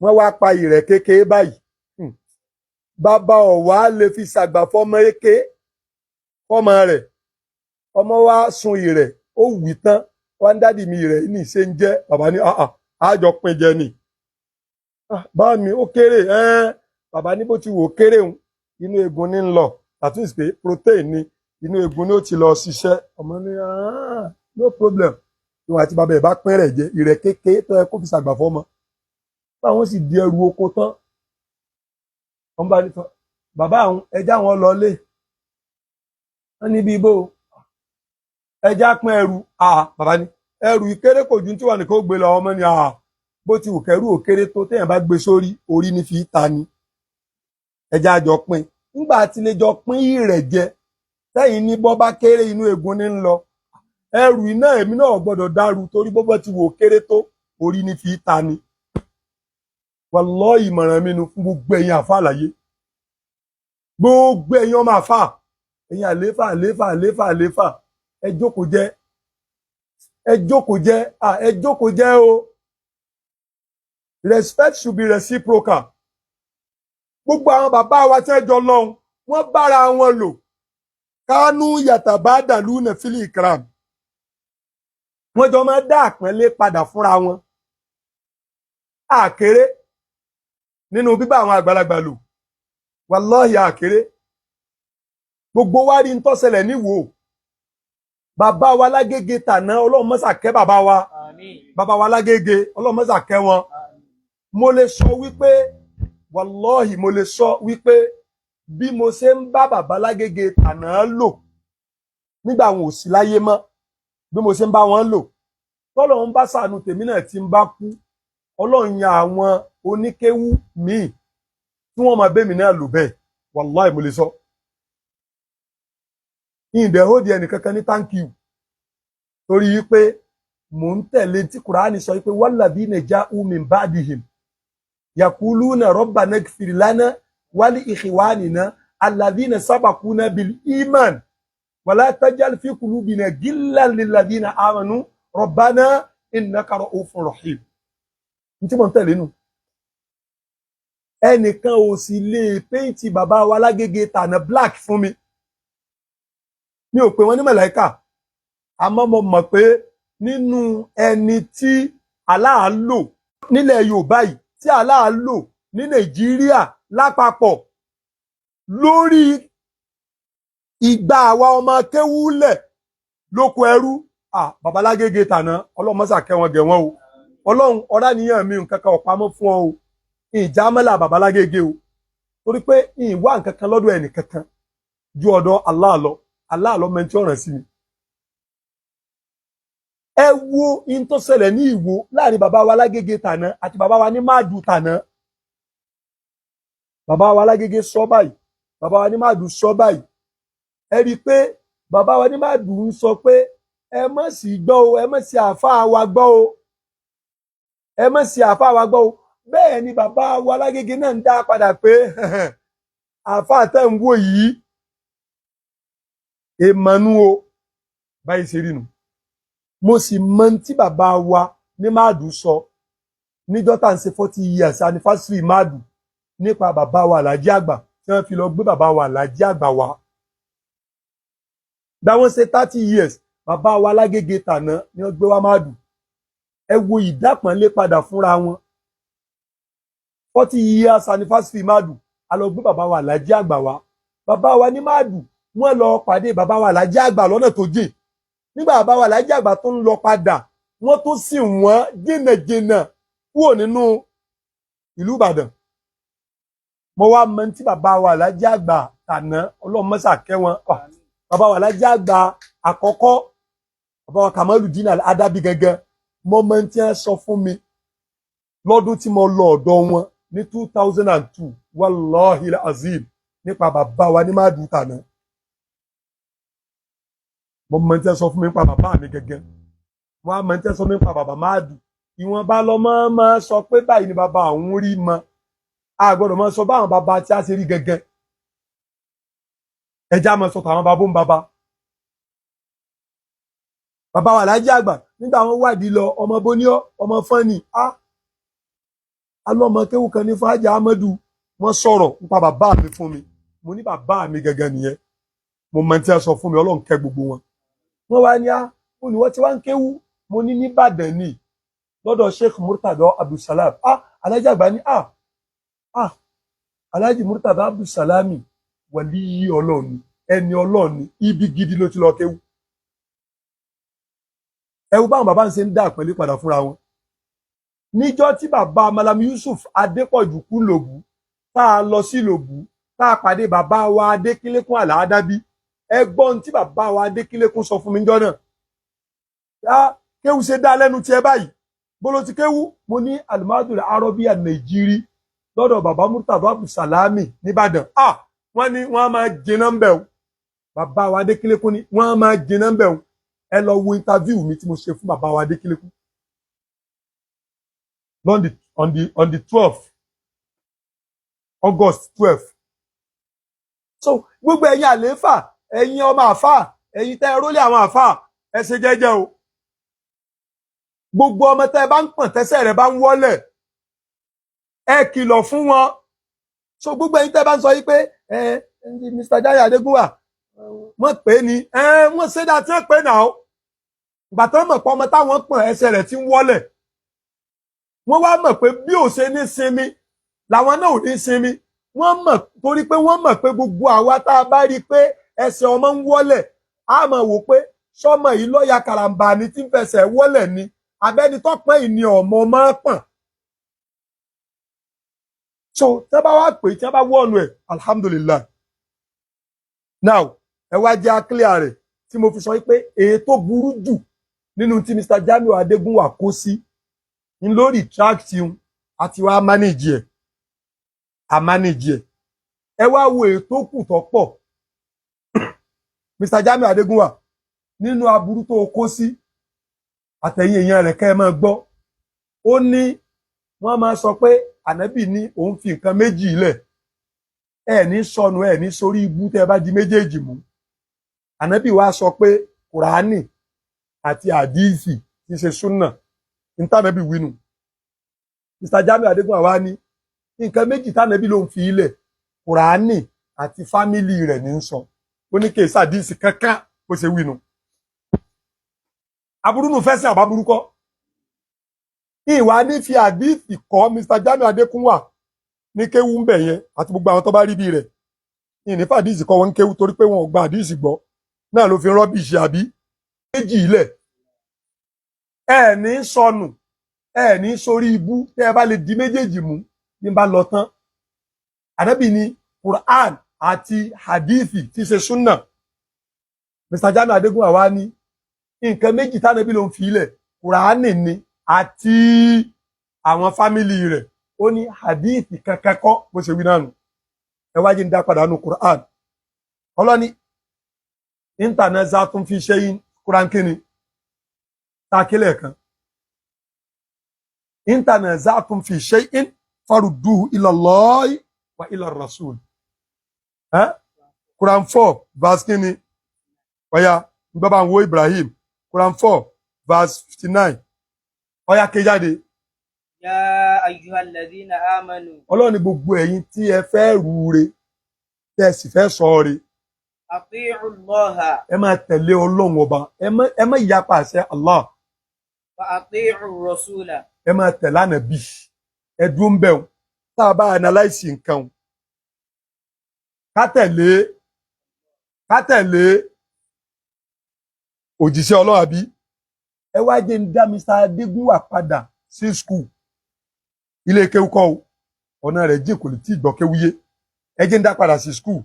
wọ́n wá pa ìrẹ̀ kékeré báyìí bàbá ọ̀wá lè fi ṣàgbà fọmọ eke fọmọ rẹ̀ ọmọ wa sun ìrẹ̀ ó wì tán wọn dádì mi ìrẹ̀ ní ṣe ń jẹ́ bàbá ní àjọ pín jẹ ni bá mi ó kéré bàbá ní bó ti wò kéré òun inú egun ní ń lọ that means pé protein ni inú egun ni ó ti lọ ṣiṣẹ́ ọmọ ní no problem ìwọ àti bàbá ẹ̀ bá pín rẹ̀ jẹ ìrẹ̀ kékeré tó yẹ kó fi ṣàgbà fọmọ báwọn sì di ẹrù oko tán wọn bá ní tán bàbá àwọn ẹja wọn lọlé wọn níbi ibo ẹja pín ẹrù bàbá ní ẹrù ìkéré kò ju tí wà nìkan ó gbé lọ ọmọ ní bó ti wù kẹrù òkéré tó téèyàn bá gbé sórí orí ní fi ta ni ẹja jọ pín nígbà tí lè jọ pín ìrẹ̀ jẹ tẹ̀yin ní bọ́ bá kéré inú egun ní ń lọ ẹrù iná èmi náà gbọ́dọ̀ dàrú torí bó ti wù kéré tó orí ní fi ta ni wallahi ìmọ̀ràn mi nu fún gbogbo ẹ̀yin àfáà láyé gbogbo ẹ̀yin ọmọ àfáà ẹ̀yin àléfà ẹ jókòó jẹ́ o respect should be reciprocal gbogbo àwọn bàbá wa tẹ́jọ lọ́hùn wọ́n bára wọn lò kánú yàtàbá dàlú nà fílì ìkram wọ́n jọ máa dá àpọ́nlé padà fúnra wọn àkéré nínú bíbá àwọn àgbàlagbà lò wàláhì àkéré gbogbo wa rí ń tó ṣẹlẹ̀ níwò bàbá wa lágége tàná ọlọ́run mọ́sà kẹ́ bàbá wa bàbá wa lágége ọlọ́run mọ́sà kẹ́ wọn mo lè sọ wípé wàláhì mo lè sọ wípé bí mo ṣe ń bá bàbá lágége tàná lò nígbà wọn ò sí láyé mọ́ bí mo ṣe ń bá wọn lò tọ́lọ́run bá ṣàánú tèmi náà tí ń bá kú ọlọ́run yan àwọn oníkéwú míì tí wọ́n máa bẹ́mi náà lò bẹ́ẹ̀ wàláì mo lè sọ ìdẹ̀ ó di ẹnìkankan ní thank you torí wípé mò ń tẹ̀lé tí kùránì sọ wípé walladhina ja'u min ba'dihim yaquluna rabbana ighfir lana wa li ikhwanina alladhina sabaquna bil iman wa la taj'al fi qulubina ghillan lil ladhina amanu rabbana innaka ra'ufur rahim tí mo ń tẹ̀lé nù ẹnìkan ò sì lè péǹtì bàbá wa lágége tànà black fún mi mi ò pè wọ́n ní màláíkà àmọ́ mo mọ̀ pé nínú ẹni tí Allah lò nílẹ̀ Yorùbá yìí tí Allah lò ní Nàìjíríà lápapọ̀ lórí ìgbà àwa ọmọ kéwúlẹ̀ lóko ẹrú babalágége tàná ọlọ́run mọ́sà kẹwọn gẹ̀ wọ́n o ọlọ́run ọ̀rá níyàn mi nǹkan kan ọ̀pamọ́ fún ọ o ìjà mọ́là babalágége o torí pé ìwà nǹkan kan lọ́dọ̀ ẹnì kankan ju ọ̀dọ̀ Allah lọ mẹ́ntí ọ̀ràn sí mi. ẹ wo in tó ṣẹlẹ̀ ní Ìwó láàrin bàbá wa lágége tàná àti bàbá wa ní máàdù tàná. Bàbá wa lágége sọ báyìí bàbá wa ní máàdù sọ báyìí ẹ rí i pé bàbá wa ní máàdù ń sọ pé ẹ má sì gbọ́ o ẹ má sì àáfàá wa gbọ́ o ẹ má sì àáfàá wa gbọ́ o bẹ́ẹ̀ ni bàbá wa lágége náà ń dá padà pé àáfàá tẹ̀ ń wò yìí èèmọ̀nú o báyìí ṣe rí nu. Mo sì mọ tí bàbá wa ní máàdù sọ níjọ́ tá à ń ṣe 40 years anniversary máàdù nípa bàbá wa Àlàjí àgbà tí wọ́n fi lọ gbé bàbá wa Àlàjí àgbà wá. Dáwọn ṣe 30 years bàbá wa lágége tàná ni wọ́n gbé wá máàdù. Ẹ wo ìdápọ̀nlé padà fúnra wọn. 40 years anniversary máàdù a lọ gbé bàbá wa Àlàjí àgbà wá. Bàbá wa ní máàdù wọ́n lọ pàdé bàbá wa Àlàjí àgbà lọ́nà tó jìn. Nígbà bàbá wa Àlàjí àgbà tó ń lọ padà wọ́n tó sìn wọ́n jìnnàjìnnà kúrò nínú ìlú Ìbàdàn. Mo wá mọ tí bàbá wa Àlàjí àgbà tàná Ọlọ́run mọ́sà kẹ́ wọn. Bàbá wa Àlàjí àgbà àkọ́kọ́ bàbá wa Kamaludin Adabi gẹ́gẹ́ mo mọ tí wọ́n sọ fún mi lọ́dún tí mo lọ ọ̀dọ̀ wọn ní 2002 wallahi azim nípa bàbá wa ní máàdù tàná. Mo mọ tí wọ́n sọ fún mi nípa bàbá mi gẹ́gẹ́ wọ́n á mọ tí wọ́n sọ fún mi nípa bàbá máàdù ìwọ̀n bá lọ mọ́ sọ pé báyìí ni bàbá òun rí mọ́ a gbọ́dọ̀ mọ́ sọ báwọn bàbá tí a ṣe rí gẹ́gẹ́ ẹja mọ́ sọ tàwọn bàbá ń bàbá. Bàbá wa Àlàjí àgbà nígbà wọn wádìí lọ ọmọ bóníọ́ ọmọ fọ́nì alọ́mọ kéwù kan ní fàájà Amadu wọ́n sọ̀rọ̀ nípa bàbá mi fún mi mo ní bàbá mi gẹ́gẹ́ nìyẹn mo mọ tí a sọ fún mi Ọlọ́run kẹ́ gbogbo wọn. Wọ́n wá ní ó ní wọ́n ti wá ń kéwù mo ní nìbàdàn ni lọ́dọ̀ Sheikh Murtada Abdulsalam Àlàjí àgbà ní Alhaji Murtada Abdulsalami wàlíyí Ọlọ́run ni ẹni Ọlọ́run ni ibi gidi ló ti lọ kéwù. Ẹ wo báwọn bàbá ń ṣe ń dá àpẹẹlẹ padà fúnra wọn. Níjọ́ tí bàbá Malam Yusuf Adépọ̀jù kú lòbù tá a lọ sí lòbù tá a pàdé bàbá wa Adékílékún Àlàádábí ẹgbọ́n tí bàbá wa Adékílékún sọ fún mi níjọ́ náà. Kéwù ṣe dá lẹ́nu tiẹ̀ báyìí bóló ti kéwù mo ní Al-Mahadul Arabiya Nàìjírí lọ́dọ̀ bàbá Murtada Abdulsalami nìbàdàn wọ́n ní wọ́n á máa jiná ń bẹ̀ o bàbá wa Adékílékún ní wọ́n á máa jiná ń bẹ̀ o ẹ lọ wo interview mi tí mo ṣe fún bàbá wa Adékílékún on the 12th August 12th. So gbogbo ẹ̀yin àlééfà ẹ̀yin ọmọ àfà ẹ̀yin tẹ́ ẹ rólé àwọn àfà ẹ ṣe jẹ́jẹ́ o gbogbo ọmọ tẹ́ ẹ bá ń pọ̀n tẹ́sẹ̀ rẹ̀ bá ń wọ́lẹ̀ ẹ kìlọ̀ fún wọn. So gbogbo ẹ̀yin tẹ́ bá ń sọ yí pé Mr. Jaiye Adégúnwà wọ́n pè ní wọ́n ṣe dá tí wọ́n pè náà ìgbà tó mọ̀ pé ọmọ táwọn pọ̀n ẹsẹ̀ rẹ̀ ti ń wọ́lẹ̀ wọ́n wá mọ̀ pé bí ò ṣe ní sinmi làwọn náà ò ní sinmi wọ́n mọ̀ torí pé wọ́n mọ̀ pé gbogbo àwa tá a bá rí i pé ẹsẹ̀ ọmọ ń wọ́lẹ̀ á mọ̀ wò pé sọ́mọ yìí lọ́ọ̀yà karambà ni tí ń fẹsẹ̀ wọ́lẹ̀ ni abẹ́ni tó pọ́n ìní ọmọ máa pọ̀n. So tí wọ́n bá wá pè tí wọ́n bá wọ́ọ̀nù ẹ̀ alhamdulillah. Now ẹ wá jẹ́ àkílẹ̀ rẹ̀ tí mo fi sọ pé èyí tó burú jù nínú tí Mr. Jamiu Adégúnwà kó sí ń lórí tract un àti wá manage ẹ̀ ẹ wá wo èyí tó kù tó pọ̀ Mr. Jamiu Adégúnwà nínú aburú tó kó sí àtẹ̀yìn èèyàn rẹ̀ kẹ́ ẹ máa gbọ́ ó ní wọ́n máa sọ pé ànábì ní òun fi nǹkan méjì ilẹ̀ ẹ ní sọnù ẹ ní sórí ibú tẹ́ bá di méjèèjì mú ànábì wá sọ pé kùránì àti àdíìsì ti ṣe súnà ní tànábì wínú Mr. Jamiu Adégúnwà wá ní nǹkan méjì tànábì ló ń fi ilẹ̀ kùránì àti fámìlì rẹ̀ ní sọ ó ní kèésì àdíìsì kankan bó ṣe wínú aburú nù fẹ́ sí àbábúrú kọ́ ìwà ní fi àdíìsì kọ́ Mr. Jamiu Adégúnwà ní kéwú ń bẹ̀ yẹn àti gbogbo àwọn tó bá rí bí rẹ̀ ìní fàdíìsì kọ́ wọn ń kéwú torí pé wọn ò gba àdíìsì gbọ́ náà ló fi rọ́bìṣì àbí méjì ilẹ̀ ẹ ní sọnù ẹ ní sórí ibú tẹ́ ẹ bá lè di méjèèjì mú ní bá lọ tán ànábì ní Quran àti hadithi tí ṣe súnà Mr. Jamiu Adégún àwa ní nǹkan méjì tánàbí ló ń fi ilẹ̀ Quran ni àti àwọn fámìlì rẹ̀ ó ní hadithi kankan kọ́ bó ṣe wí náà nù ẹ wá jí ń dá padà nù Quran ọlọ́ni intanaza'tum fi shay'in Quran kíni tákílẹ̀ kan intanaza'tum fi shay'in farudduhu ila Allahi wa ila Rasul Quran 4 verse kíni ọ̀yá gbọ́bà ń wo Ibrahim Quran 4 verse 59 ọ̀yá ké jáde. Ya ayyuhal ladhina amanu. Ọlọ́run ní gbogbo ẹ̀yin tí ẹ fẹ́ rúure tẹ́ ẹ sì fẹ́ sọ̀ọ́re. Ati'u Allaha. Ẹ máa tẹ̀lé Ọlọ́run ọba ẹ má yapa àṣẹ Allah. Wa ati'u Rasula. Ẹ máa tẹ̀lé Ànábì ẹ dúró ń bẹ̀ wọn tá a bá analyse nǹkan wọn. Ká tẹ̀lé òjíṣẹ́ Ọlọ́run àbí ẹ wá jẹ́ ń dá Mr. Adégún wà padà sí school ilé kéwú kọ́ o ọ̀nà rẹ̀ jìn kò lè tí gbọ́ kéwúyé ẹ jẹ́ ń dá padà sí school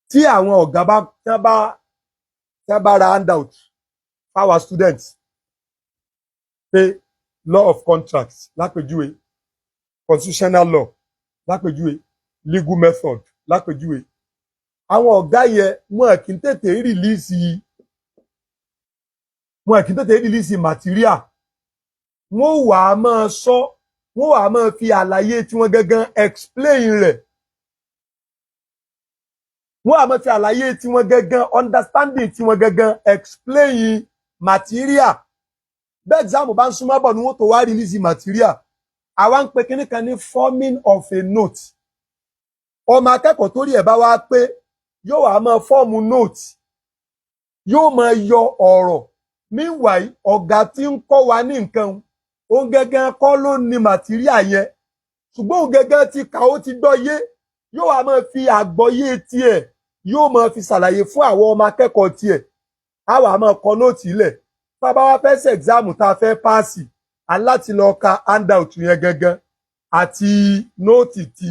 tí àwọn ọ̀gá bá ra handout fáwọn students pé law of contracts lápèjúwe constitutional law lápèjúwe legal method lápèjúwe àwọn ọ̀gá yẹn wọn kì í tètè rìlíìsì material wọ́n wà á máa sọ wọ́n wà á máa fi àlàyé tí wọ́n gangan explain rẹ̀ wọ́n wà á máa fi àlàyé tí wọ́n gangan understanding tí wọ́n gangan explain material bẹ́ẹ̀ exam bá ń súnmọ́ bọ̀ ni wọ́n tó wá release material àwa ń pe kíní kan ní forming of a note ọmọ akẹ́kọ̀ọ́ tó rí ẹ̀ bá wá pé yóò wá máa fọ́ọ̀mù note yóò máa yọ ọ̀rọ̀ meanwhile ọ̀gá tí ń kọ́ wa ní nǹkan òun gẹ́gẹ́ kọ́ ló ní màtíríà yẹn ṣùgbọ́n òun gẹ́gẹ́ ti kà ó ti gbọ́ yé yóò wá máa fi àgbọ́yé tiẹ̀ yóò máa fi ṣàlàyé fún àwọn ọmọ akẹ́kọ̀ọ́ tiẹ̀ á wá máa kọ nóòtì ilẹ̀ tá a bá wá fẹ́ ṣe ẹ̀gzáàmù tá a fẹ́ páàsì aláti lọ ka handout yẹn gẹ́gẹ́ àti nóòtì tí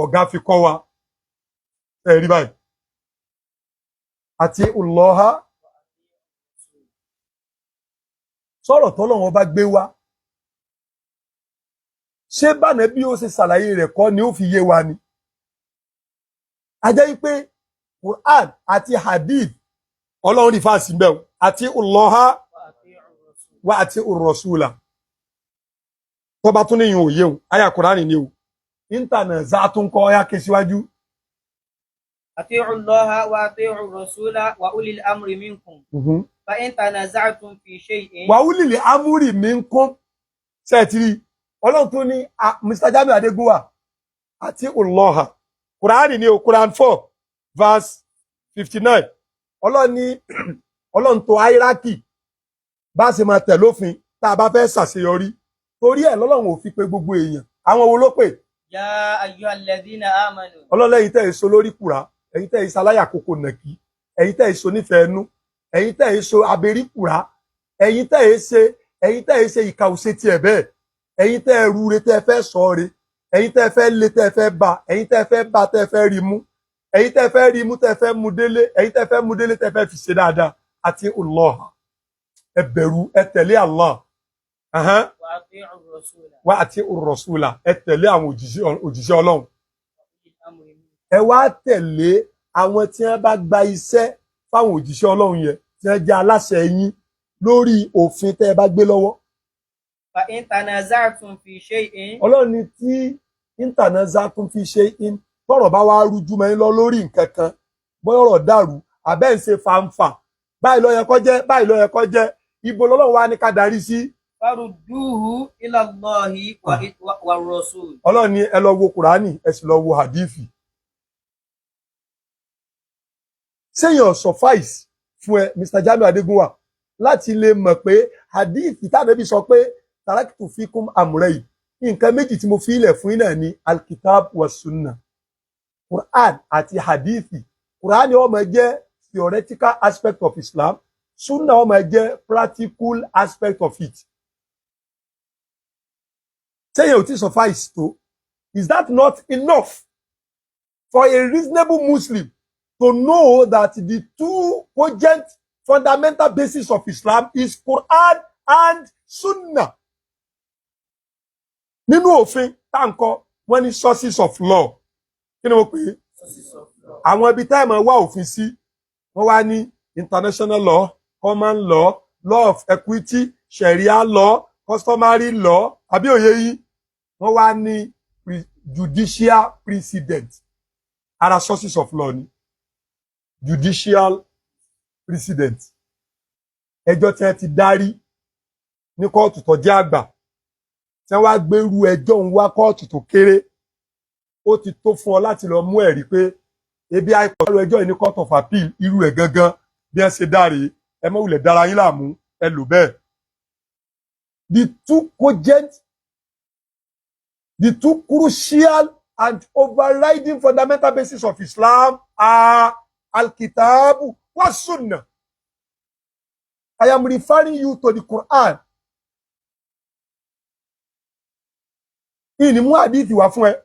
ọ̀gá fi kọ́ wa ẹ̀rí báyìí àti Allaha sọ̀rọ̀ tọ́lọ́run bá gbé wá ṣé báne bí ó ṣe ṣàlàyé rẹ̀ kọ́ ni ó fi yé wa ni a jẹ́ wípé Quran àti hadith ọlọ́run rí fáàsì bẹ́ẹ̀ àti Allaha wa àti Rasula tó bá tún níyìn òye o àyà Quran ni o intanaza'tum kọ́ ọ̀yá ké síwájú. Ati'u Allaha wa ati'u Rasula wa ulil amri minkum. Fa in tanaza'tum fi shay'in. Wa ulil amri minkum ṣẹ́ẹ̀tìrí ọlọ́run tó ní Mr. Jamiu Adégún wà àti Allaha Quran ni o Quran 4 verse 59 ọlọ́run tó hierarchy bá ṣe máa tẹ̀ lófin tá a bá fẹ́ ṣàṣeyọrí torí ẹ̀ lọ́lọ́run ò fi pé gbogbo èèyàn àwọn wo ló pè. Ya ayyuhal ladhina amanu. ọlọ́lẹ́yìn tẹ́ èso lórí kùrà ẹ̀yin tẹ́ èso aláyàkókò nàkí ẹ̀yin tẹ́ èso nífẹ̀ẹ́ nú ẹ̀yin tẹ́ èso abẹ́rí kùrà ẹ̀yin tẹ́ èso ìka òṣè tiẹ̀ bẹ́ẹ̀ ẹ̀yin tẹ́ ẹ rúre tẹ́ ẹ fẹ́ sọ̀ọ́re ẹ̀yin tẹ́ ẹ fẹ́ lé tẹ́ ẹ fẹ́ bá ẹ̀yin tẹ́ ẹ fẹ́ bá tẹ́ ẹ fẹ́ rí mú ẹ̀yin tẹ́ ẹ fẹ́ rí mú tẹ́ ẹ fẹ́ mú délé ẹ̀yin tẹ́ ẹ fẹ́ mú délé tẹ́ ẹ fẹ́ fi ṣe dáadáa àti Allaha ẹ bẹ̀rù ẹ tẹ̀lé Allah wa àti Rasula ẹ tẹ̀lé àwọn òjíṣẹ́ Ọlọ́run ẹ wá tẹ̀lé àwọn tí wọ́n bá gba iṣẹ́ fáwọn òjíṣẹ́ Ọlọ́run yẹn tí wọ́n jẹ́ aláṣẹ yín lórí òfin tẹ́ ẹ bá gbé lọ́wọ́. Fa in tanaza'tum fi shay'in. Ọlọ́run ní tí intanaza'tum fi shay'in tọ́rọ̀ bá wá rújú mẹ́rin lọ lórí nǹkan kan bóyá ọ̀rọ̀ dàrú àbẹ́ ń ṣe fanfa báyìí ló yẹ kó jẹ́ báyìí ló yẹ kó jẹ́ ibo lọ́lọ́run wá ní ká darí sí. Farudduhu ila Allahi wa Rasul. Ọlọ́run ní ẹ lọ wo Kùránì ẹ sì lọ wo hadithi. Séèyàn suffice fún ẹ Mr. Jamiu Adégún wà láti lè mọ̀ pé hadithi tàbí sọ pé taraktu fikum amrayn nǹkan méjì tí mo fi ilẹ̀ fún yín náà ní alkitab wa sunna Quran àti hadithi. Quran ó máa jẹ́ theoretical aspect of Islam, Sunnah ó máa jẹ́ practical aspect of it. Ṣé yẹn ò tí suffice tó? Is that not enough for a reasonable Muslim to know that the two cogent fundamental basis of Islam is Quran and Sunnah? Nínú òfin táǹkọ wọ́n ní sources of law. Kí ni mo pè é? Àwọn ibi tá ẹ máa wá òfin sí, wọ́n wá ní international law, common law, law of equity, sharia law, customary law, àbí òye yìí. Wọ́n wá ní judicial precedent. Ara sources of law ni judicial precedent. Ẹjọ́ tí wọ́n ti dárí ní kóòtù tó jẹ́ àgbà, tí wọ́n wá gbérú ẹjọ́ ń wá kóòtù tó kéré, ó ti tó fún ọ láti lọ mú ẹ̀rí pé ebi àìpọ̀ lọ ẹjọ́ yìí ní court of appeal irú ẹ̀ gangan bí ẹ ṣe dáre, ẹ má wulẹ̀ dára yín láàmú, ẹ lò bẹ́ẹ̀. The two crucial and overriding fundamental basis of Islam are Al-Kitabu wa Sunnah. I am referring you to the Quran. Ìní mú àdíìtì wá fún ẹ.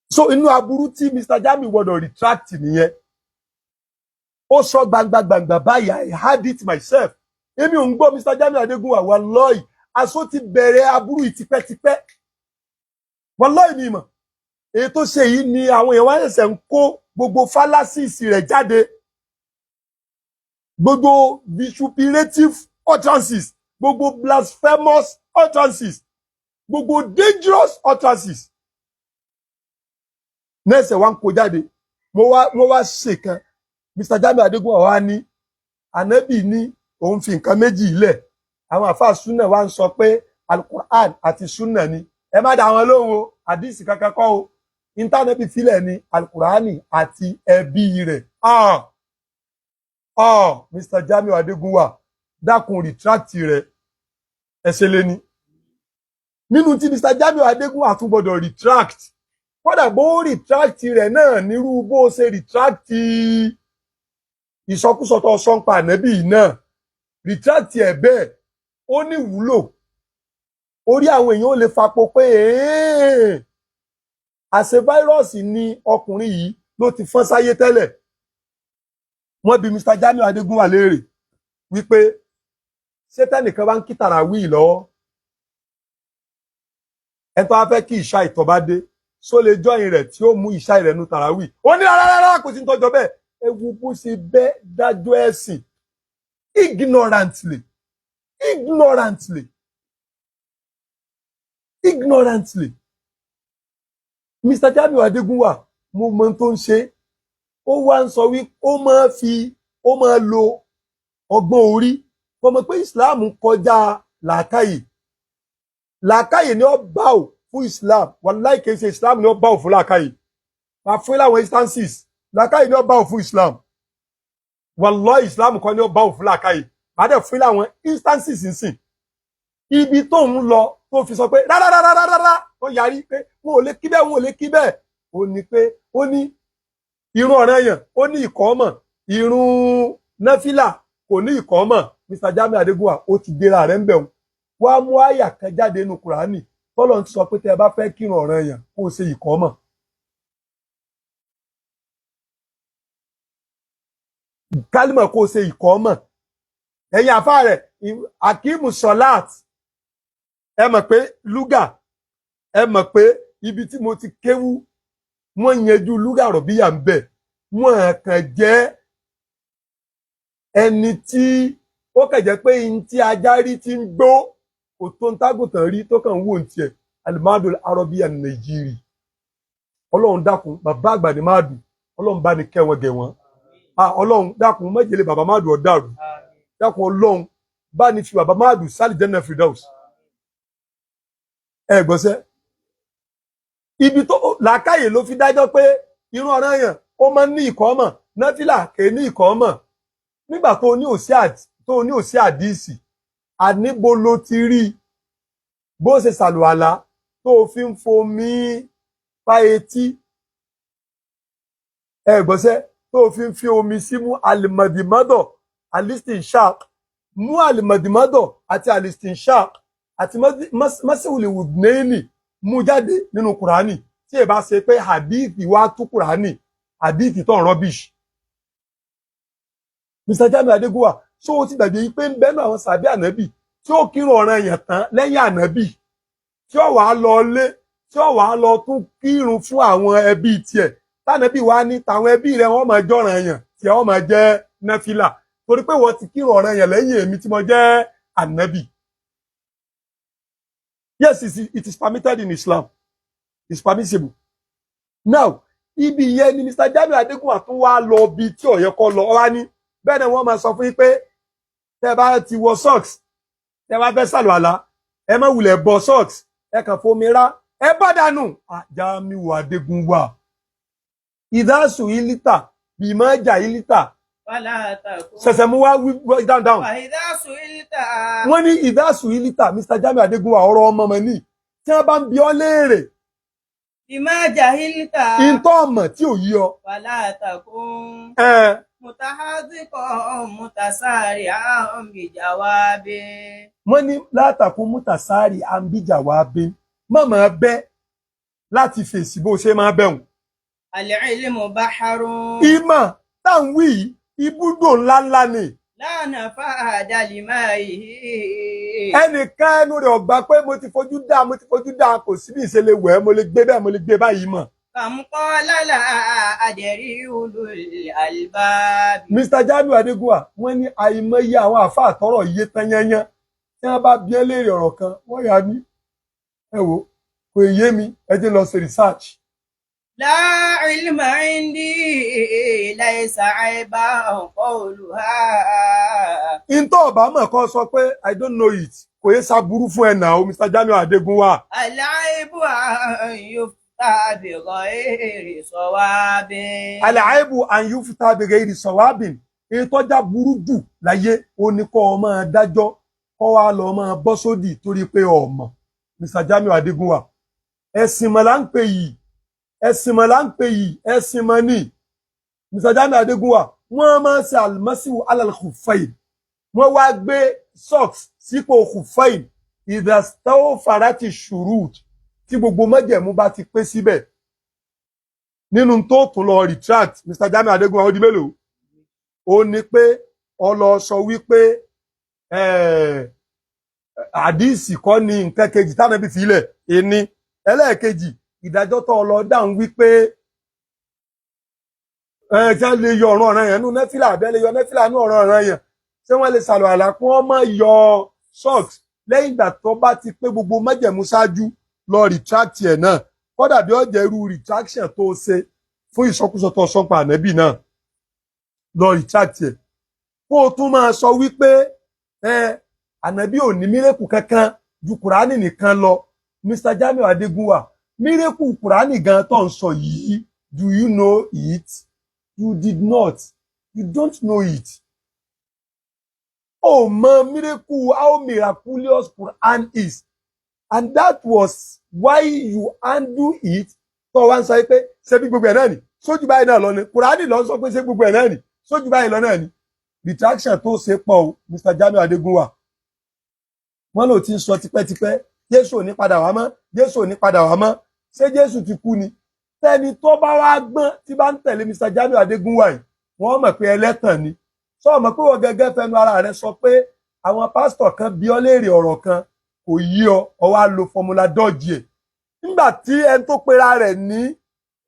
So inú aburú tí Mr. Jami gbọdọ̀ retract nìyẹn. Ó sọ gbangba báyìí, I had it myself. Èmi ò ń gbọ́ Mr. Jami Adégúnwà wallahi, aṣọ ti bẹ̀rẹ̀ aburú ìtipẹ́tipẹ́. Wallahi ni mọ̀. Èyí tó ṣe yìí ni àwọn èèyàn wá ṣẹ̀ṣẹ̀ ń kó gbogbo fallacies rẹ̀ jáde. Gbogbo vituperative utterances, gbogbo blasphemous utterances, gbogbo dangerous utterances. Nẹ́ẹ̀sẹ̀ wá ń kó jáde. Mo wá ṣèkan. Mr. Jami Adégúnwà wá ní Ànábì ní òun fi nǹkan méjì ilẹ̀. Àwọn àfáà súnà wá ń sọ pé Al-Quran àti súnà ni. Ẹ má dá wọn lóhùn o, àdíìsì kankan kọ́ o. Ìntánẹ́bì filẹ̀ ni Al-Qurani àti ẹbí rẹ̀. Mr. Jami Adégúnwà, dákun retract rẹ̀. Ẹsẹ̀ lé ní. Nínú tí Mr. Jami Adégúnwà tún gbọdọ̀ retract. Kódà bó retract rẹ̀ náà nírú bó ṣe retract ìsọkúsọ tó sọ ń pa Ànábì náà. Retract ẹ̀ bẹ́ẹ̀, ó ní wúlò. Orí àwọn èèyàn ó lè fapo pé àṣẹ fáírọ́ọ̀sì ni ọkùnrin yìí ló ti fọ́n sáyé tẹ́lẹ̀. Wọ́n bi Mr. Jami Adégúnwà léèrè wípé ṣé tẹ́nìkan bá ń kí tàràwíì lọ́wọ́, ẹni tó wá fẹ́ kí ìṣá ìtọ̀ bá dé, só lè jọyìn rẹ̀ tí ó mú ìṣá ìrẹ̀nu tàràwíì. Ó ní rárá kò sí ní tọ́jọ́ bẹ́ẹ̀. Ẹ wo bó ṣe bẹ́ dájọ́ ẹ̀sìn ignorantly. Mr. Jami Adégúnwà, mo mọ tó ń ṣe. Ó wá ń sọ wí ó máa lo ọgbọ́n orí. Kò mọ̀ pé Islam kọjá làákàyè. Làákàyè ni ó bá ò fún Islam. Wallahi kìí ṣe Islam ni ó bá ò fún làákàyè. Máa fún láwọn instances. Làákàyè ni ó bá ò fún Islam. Wallahi Islam kan ni ó bá ò fún làákàyè. Máa dẹ̀ fún láwọn instances nsìn. Ibi tó ń lọ tó fi sọ pé rárá ó yarí pé wọn ò lè kí bẹ́ẹ̀. Ó ní pé ó ní irun ọ̀ranyàn ó ní ìkọ́mọ̀, irun náfìlà kò ní ìkọ́mọ̀. Mr. Jami Adégúnwà, ó ti dèrà rẹ̀ ń bẹ̀rù. Wá mú àyà kan jáde nínú Kùránì tọ́lọ́run ti sọ pé tẹ́ ẹ bá fẹ́ kírun ọ̀ranyàn kó ṣe ìkọ́mọ̀. Kálímà kó ṣe ìkọ́mọ̀. Ẹ̀yin àfáà rẹ̀ Akimu Solat. Ẹ mọ̀ pé lúgà, ẹ mọ̀ pé ibi tí mo ti kéwú wọ́n yanjú lúgà rọ̀bíyà ń bẹ̀. Wọ́n kàn jẹ́ ẹni tí ó kàn jẹ́ pé in tí ajá rí ti ń gbó kò tó ń tágùntàn rí tó kàn wò ń tiẹ̀. Alimadul Arabiya Nàìjíríì. Ọlọ́run dákun, bàbá àgbà ní Máàdù, Ọlọ́run bá ní kẹ́ wọn gẹ̀ wọ́n. Ọlọ́run dákun, májèlé bàbá Máàdù ọ̀dàrú. Dákun Ọlọ́run bá ní fi bàbá Máàdù sálì Jannah Firdaus. Ẹ gbọ́sẹ́. Ibi tó làákàyè ló fi dájọ́ pé irun ọ̀ranyàn ó máa ń ní ìkọ́mọ̀, náfìlà kè ní ìkọ́mọ̀. Nígbà tó ní òsí àdíìsì, àníbo ló ti rí bó ṣe ṣàlùwàlá tó fi ń fomi pa etí ẹ gbọ́sẹ́ tó fi ń fi omi sí mú alimadimado alistinshaq mú alimadimado àti alistinshaq àti masiwuli wudneni mú jáde nínú kùránì tí ẹ bá ṣe pé hadithi wá tú kùránì hadithi tó ń rubbish. Mr. Jamiu Adégúnwà ṣó o ti gbàgbé yìí pé ń bẹ́nu àwọn sàbí ànábì tí ó kírun ọ̀ràn èèyàn tán lẹ́yìn ànábì tí ó wàá lọ lé tí ó wàá lọ tún kírun fún àwọn ẹbí tiẹ̀ tànábì wá ní tàwọn ẹbí rẹ̀ wọ́n máa jọ̀ràn èèyàn tí wọ́n máa jẹ́ náfìlà torí pé wọ́n ti kírun ọ̀ràn èèyàn lẹ́yìn èmi tí mo jẹ́ ànábì. Yes, it is permitted in Islam. It's permissible. Now, ibi yẹn ni Mr. Jamiu Adégúnwà tún wá lọ bí tí ó yẹ kó lọ wá ní bẹ́ẹ̀ ni wọ́n máa sọ fún yín pé tẹ́ bá ti wọ socks tẹ́ bá fẹ́ sàlùwàlá ẹ má wulẹ̀ bọ socks ẹ kàn fomi rá ẹ bá dànù. Jamiu Adégúnwà ìdásù ilítà bímọ jà ilítà ṣẹ̀ṣẹ̀ mú wá wí down. Wọ́n ní ìdásù ilítà Mr. Jamiu Adégúnwà ọ̀rọ̀ ọmọ mọ̀ ní tí wọ́n bá ń bi ọ́ léèrè bímọ jà ilítà ìntọ́ ọmọ tí ò yí ọ. Mutasari ambijawabe. Wọ́n ní látàkùn mutasari ambijawabe má máa bẹ́ láti fèsì bó ṣe máa bẹ̀hùn. Al-ilmu baharun. Ìmọ̀ tá ń wí ibùdó ńláńlá ni. La nafada limahi. Ẹnìkan ẹnu rẹ̀ ọ̀gbà pé mo ti fojú dá kò sí bí ìṣẹ̀lẹ̀ wẹ̀ mo lè gbé bẹ́ẹ̀ mo lè gbé báyìí mọ̀. Kàmúkọ́lálà àdẹ̀rí ulul albab. Mr. Jamiu Adégúnwà wọ́n ní àìmọye àwọn àfáà tọ́rọ̀ yé tán yányán tí wọ́n bá bí ẹ́ léèrè ọ̀rọ̀ kan wọ́n yà ní ẹ wò kò yé mi ẹ jẹ́ lọ ṣe research. La ilma indi laysa aiban qawluha. Ìntọ́ ọ̀bá mọ̀ kan sọ pé I don't know it kò yé sábúrú fún ẹ̀ náà Mr. Jamiu Adégúnwà. Al-aibu an yufta bighayri sawabin. Al-aibu an yufta bighayri sawabin. Ìtọ́já burú jù láyé ó ní kọ́ ọ máa dájọ́ kọ́ wa lọ máa bọ́ sódì torí pé ọmọ Mr. Jamiu Adégúnwà ẹ̀sìn mọ̀ là ń pè yìí ẹ̀sìn mọ̀ là ń pè yìí ẹ̀sìn mọ̀ ní Mr. Jamiu Adégúnwà wọ́n máa ń ṣe al-mashu ala al-khuffayn wọ́n wá gbé socks sípò khuffayn idha stawfarati shurut tí gbogbo májẹ̀mú bá ti pé síbẹ̀ nínú tó tún lọ retract Mr. Jamiu Adégúnwà ó di mélòó ó ní pé ọlọ sọ wípé àdíìsì kọ́ ni nǹkan kejì tánàbí filẹ̀ ẹni ẹlẹ́ẹ̀kejì ìdájọ́ tó ọlọ dáhùn wípé tí wọ́n lè yọ ọ̀ràn ọ̀ràn yẹn nú nẹ́fìlà àbẹ́ lè yọ nẹ́fìlà nú ọ̀ràn ọ̀ràn yẹn ṣé wọ́n lè sàlọ̀ àlà kí wọ́n má yọ socks lẹ́yìn ìgbà tó bá ti pé gbogbo májẹ̀mú ṣáájú lọ retract ẹ̀ náà kódà bí ó jẹ́ irú retraction tó ṣe fún ìsọkúsọ tó sọ́npa ànẹ́bì náà lọ retract ẹ̀ kó o tún máa sọ wípé ànàbí ò ní mírèkù kankan ju kùránì nìkan lọ Mr. Jamiu Adégúnwà mírèkù kùránì gan tó ń sọ yìí do you know it? You did not. You don't know it. Oh mọ mírèkù how miraculous Quran is and that was why you undo it tó wá ń sọ pé ṣé bí gbogbo ẹ̀ náà ni sójú báyìí náà lọ ni kùránì lọ sọ pé ṣé gbogbo ẹ̀ náà ni sójú báyìí lọ náà ni retraction tó ṣe pọ̀ o Mr. Jamiu Adégúnwà wọ́n ló ti ń sọ tipẹ́tipẹ́ Jésù ò ní padà wá mọ́ Jésù ò ní padà wá mọ́ ṣé Jésù ti kú ni tẹni tó bá wá gbọ́n tí bá ń tẹ̀lé Mr. Jamiu Adégúnwà yìí wọ́n mọ̀ pé ẹlẹ́tàn ni sọ mọ̀ pé wọ́n gẹ́gẹ́ fẹnu ara rẹ̀ sọ pé àwọn pásítọ̀ kan bi ọ́ léèrè ọ̀rọ̀ kan kò yí ọ wá lo fọmúlà dọ́ọ̀jì ẹ̀ nígbà tí ẹni tó pera rẹ̀ ní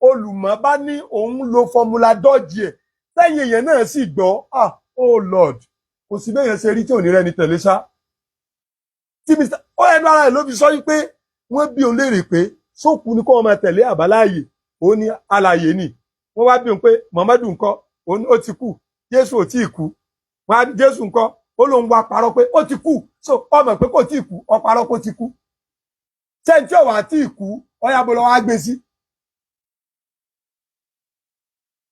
olùmọ̀ bá ní òun lo fọmúlà dọ́ọ̀jì ẹ̀ sẹ́yìn èèyàn náà sì gbọ́ oh Lord kò sí bẹ́ẹ̀ yẹn ṣe rí tí ò ní rẹ́ni tẹ̀lé ṣá tí Mr. ó ẹnu ara rẹ̀ ló fi sọ wípé wọ́n bí òun léèrè pé sóòkù ni kó wọn máa tẹ̀lé àbáláàyè ó ní alàyè ni wọ́n wá bí òun pé Muhammadu ńkọ́ ó ti kú Jésù ò tí ì kú wọ́n á bí Jésù ńkọ́ ó lóun wá parọ́ pé ó ti kú so ọmọ pé kò tí ì kú ọ parọ́ kó ti kú sẹ́ńtì ọ̀wà tí ì kú ọyá bó lọ́wọ́ á gbé sí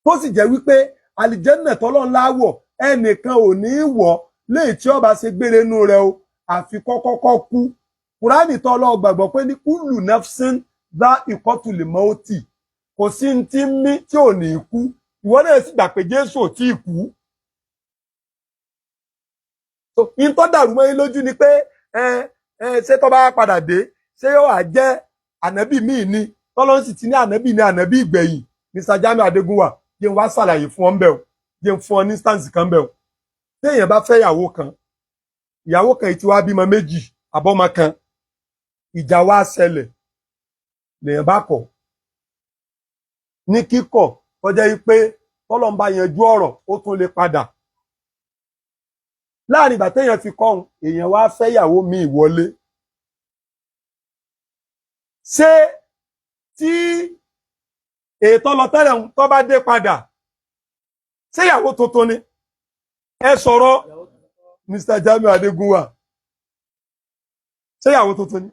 tó sì jẹ́ wípé àlìjẹ́nà tọ́lọ́ńlá wọ̀ ẹnìkan ò ní í wọ̀ léè tí ọba ṣe gbére inú rẹ o àfi kọ́kọ́kọ́ kú Kùránì tó lọ gbàgbọ́ pé ní kúlù nafsin dá ìkọ́tùlì mọ́tì kò sí ní tí mí tí ò ní kú ìwọ náà sì gbà pé Jésù ò tí ì kú. So in tó dàrú mọ́ yín lójú ni pé ṣé tó bá padà dé ṣé yóò wá jẹ́ ànábì míì ni tọ́lọ́run sì ti ní ànábì ní ànábì ìgbẹ̀yìn. Mr. Jamiu Adégúnwà jẹ́ n wá ṣàlàyé fún ọ ń bẹ̀ o, jẹ́ n fún ọ ní instance kan bẹ̀ o. Téèyàn bá fẹ́ ìyàwó kan yìí ti wá bímọ méjì àbọ́mọ kan, ìjà wá ṣẹlẹ̀ lèèyàn bá kọ̀. Ní kíkọ̀ tó jẹ́ pé tọ́lọ́run bá yanjú ọ̀rọ̀ ó tún lè padà. Láàrin ìgbà téèyàn fi kọ́ òun èèyàn wá fẹ́ ìyàwó míì wọlé. Ṣé tí ètò ọlọ́tẹ́lẹ̀ tó bá dé padà ṣé ìyàwó tuntun ni? Ẹ sọ̀rọ̀ Mr. Jamiu Adégúnwà, ṣé ìyàwó tuntun ni?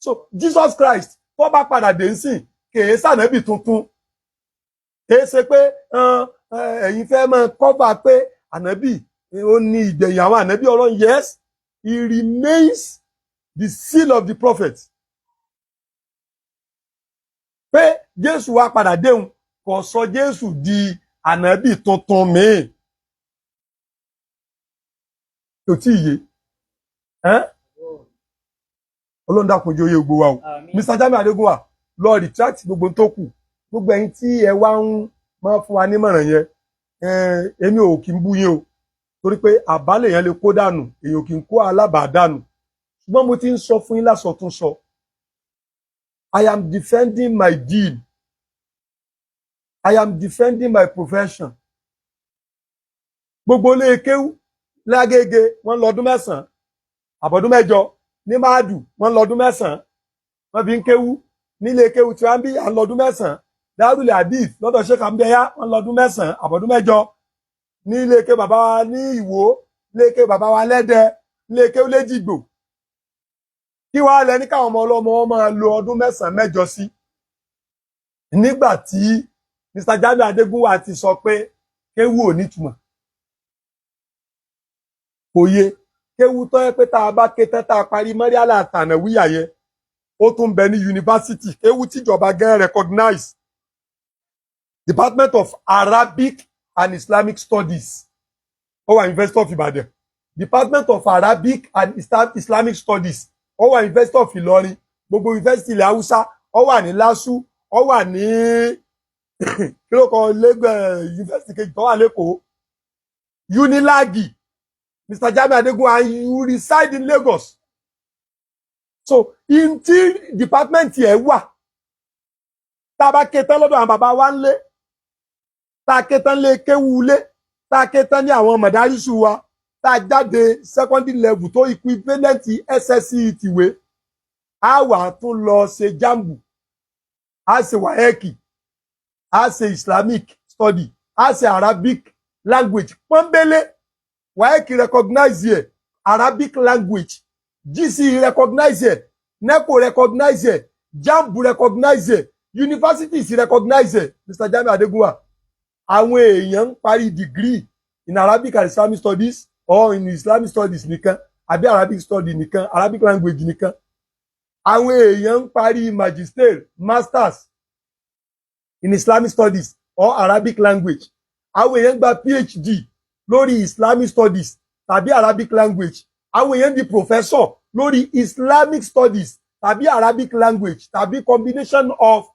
So Jesus Christ tó bá padà dé ń sìn kèé sànẹ́bì tuntun, kèé ṣe pé ẹ̀yin fẹ́ máa kọ́fà pé ànábì ó ní ìgbẹ̀yìn àwọn ànábì Ọlọ́run. Yes, he remains the seal of the prophet. Pé Jésù wá padà déhùn kò sọ Jésù di ànábì tuntun míì. Kò tí ì yé. Ọlọ́run dákun jẹ́ ó yé gbogbo wa o. Mr. Jamiu Adégúnwà lọ retract gbogbo tó kù. Gbogbo ẹ̀yin tí ẹ wá ń máa fún wa nímọ̀ràn yẹn, èmi ò kí ń bú yín o. Torí pé àbálẹ̀ yẹn lè kó dànù, èèyàn kì í kó alábàádànù. Ṣùgbọ́n mo ti ń sọ fún yín lásọtún sọ. I am defending my deed. I am defending my profession. Gbogbo ilé kéwú lágége wọ́n lọ́dún 9 àbọ̀dún 8, ní máàdù wọ́n lọ́dún 9 wọ́n fi ń kéwú, nílé kéwú tí wọ́n bí à ń lọ́dún 9, Darul Hadith lọ́dọ̀ Sheikh Ambiya wọ́n lọ́dún 9 àbọ̀dún 8, ní ilé ké bàbá wa ní Ìwó, ilé ké bàbá wa lẹ́dẹ̀, ilé ké Lẹ́jìgbò. Kí wá lẹ ní káwọn ọmọ ọlọ́mọ wọn máa lo ọdún 9 8 sí? Nígbà tí Mr. Jamiu Adégúnwà ti sọ pé kéwú ò nítumọ̀. Kò yé kéwú tó yẹ pé tá a bá ké tán tá a parí mọ́ríálà àtànàwíyà yẹn ó tún bẹ ní yunifásitì, kéwú tíjọba gan recognize. Department of Arabic and Islamic Studies ó wà University of Ibadan. Department of Arabic and Islamic Studies ó wà University of Ìlọrin. Gbogbo university ilẹ̀ Haúsá ó wà ní LASU, ó wà ní kílókọ university kejì tó wà lẹ́kọ̀ọ́ Unilag. Mr. Jamiu Adégúnwà, you reside in Lagos. So in tí department ẹ̀ wà tá a bá ké tán lọ́dọ̀ àwọn bàbá wa ń lé, tá a ké tán lé kéwú lé, tá a ké tán ní àwọn mọ̀dárísù wa, tá a jáde secondary level tó equivalent SSCE tìwé, a wà tún lọ ṣe jambu, a ṣe waeki, a ṣe Islamic study, a ṣe Arabic language pọ́nbélé. Waeki recognize here Arabic language, GCE recognize here, NECO recognize here, jambu recognize here, universities recognize here. Mr. Jamiu Adégúnwà, àwọn èèyàn ń parí degree in Arabic and Islamic studies or in Islamic studies nìkan àbí Arabic study nìkan, Arabic language nìkan. Àwọn èèyàn ń parí magister, masters in Islamic studies or Arabic language. Àwọn èèyàn gba PhD lórí Islamic studies tàbí Arabic language. Àwọn èèyàn di professor lórí Islamic studies tàbí Arabic language tàbí combination of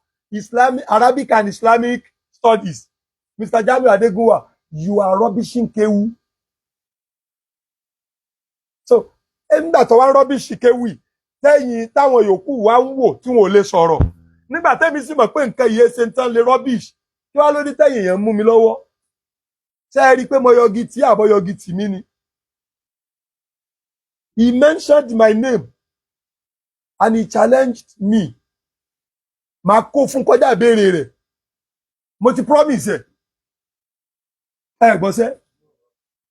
Arabic and Islamic studies. Mr. Jamiu Adégúnwà, you are rubbishing kéwú. So nígbà tó wá rubbish kéwú tẹ́yìn táwọn yòókù wá ń wò tí wọn ò lè sọ̀rọ̀. Nígbà tẹ́mi sì mọ̀ pé nǹkan yìí ṣe ń tán lè rubbish, kí wá lórí tẹ́yìn èèyàn mú mi lọ́wọ́. Ṣé ẹ rí i pé mo yọgi tí àbọ̀ yọgi tì mí ni? He mentioned my name and he challenged me. Màá kó fún kọjá ìbéèrè rẹ̀. Mo ti promise ẹ̀. Ẹ gbọ́ sẹ́,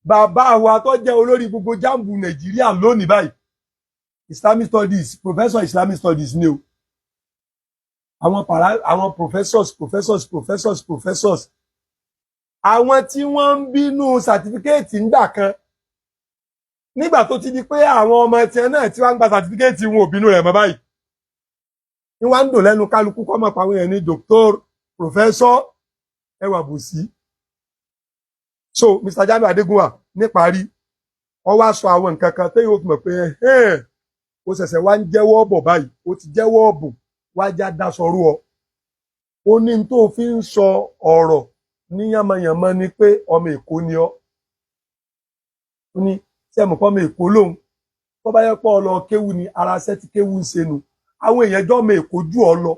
bàbá wa tó jẹ́ olórí gbogbo jambu Nàìjíríà lónìí báyìí, Islamic studies, professor Islamic studies ni o. Àwọn professors. Àwọn tí wọ́n ń bínú certificate ńgbà kan, nígbà tó ti di pé àwọn ọmọ ẹ̀tẹ̀ náà tí wọ́n ń gba certificate wọn ò bínú rẹ̀ mọ́ báyìí. Ní wọ́n ń dò lẹ́nu kálukú kọ́ mọ̀ pàwọn èèyàn ní doctor, professor, ẹwà bùsí. so Mr. Jamiu Adégúnwà níparí wọ́n wá sọ àwọn nǹkan kan téyìn ó fi mọ̀ pé ó ṣẹ̀ṣẹ̀ wá ń jẹ́wọ́ bọ̀ báyìí ó ti jẹ́wọ́ ọ̀bùn wájà dáṣọrú ọ ó ní tó fi ń sọ ọ̀rọ̀ ní yánmọyànmọ ni pé ọmọ Èkó ni ọ́ ó ní sẹ́mu kọ́ ọmọ Èkó lòun tó bá yẹ pọ̀ ọ lọ kéwú ni ara ṣẹ́ ti kéwú ń ṣe nu àwọn èèyàn jọ́ ọmọ Èkó jù ọ lọ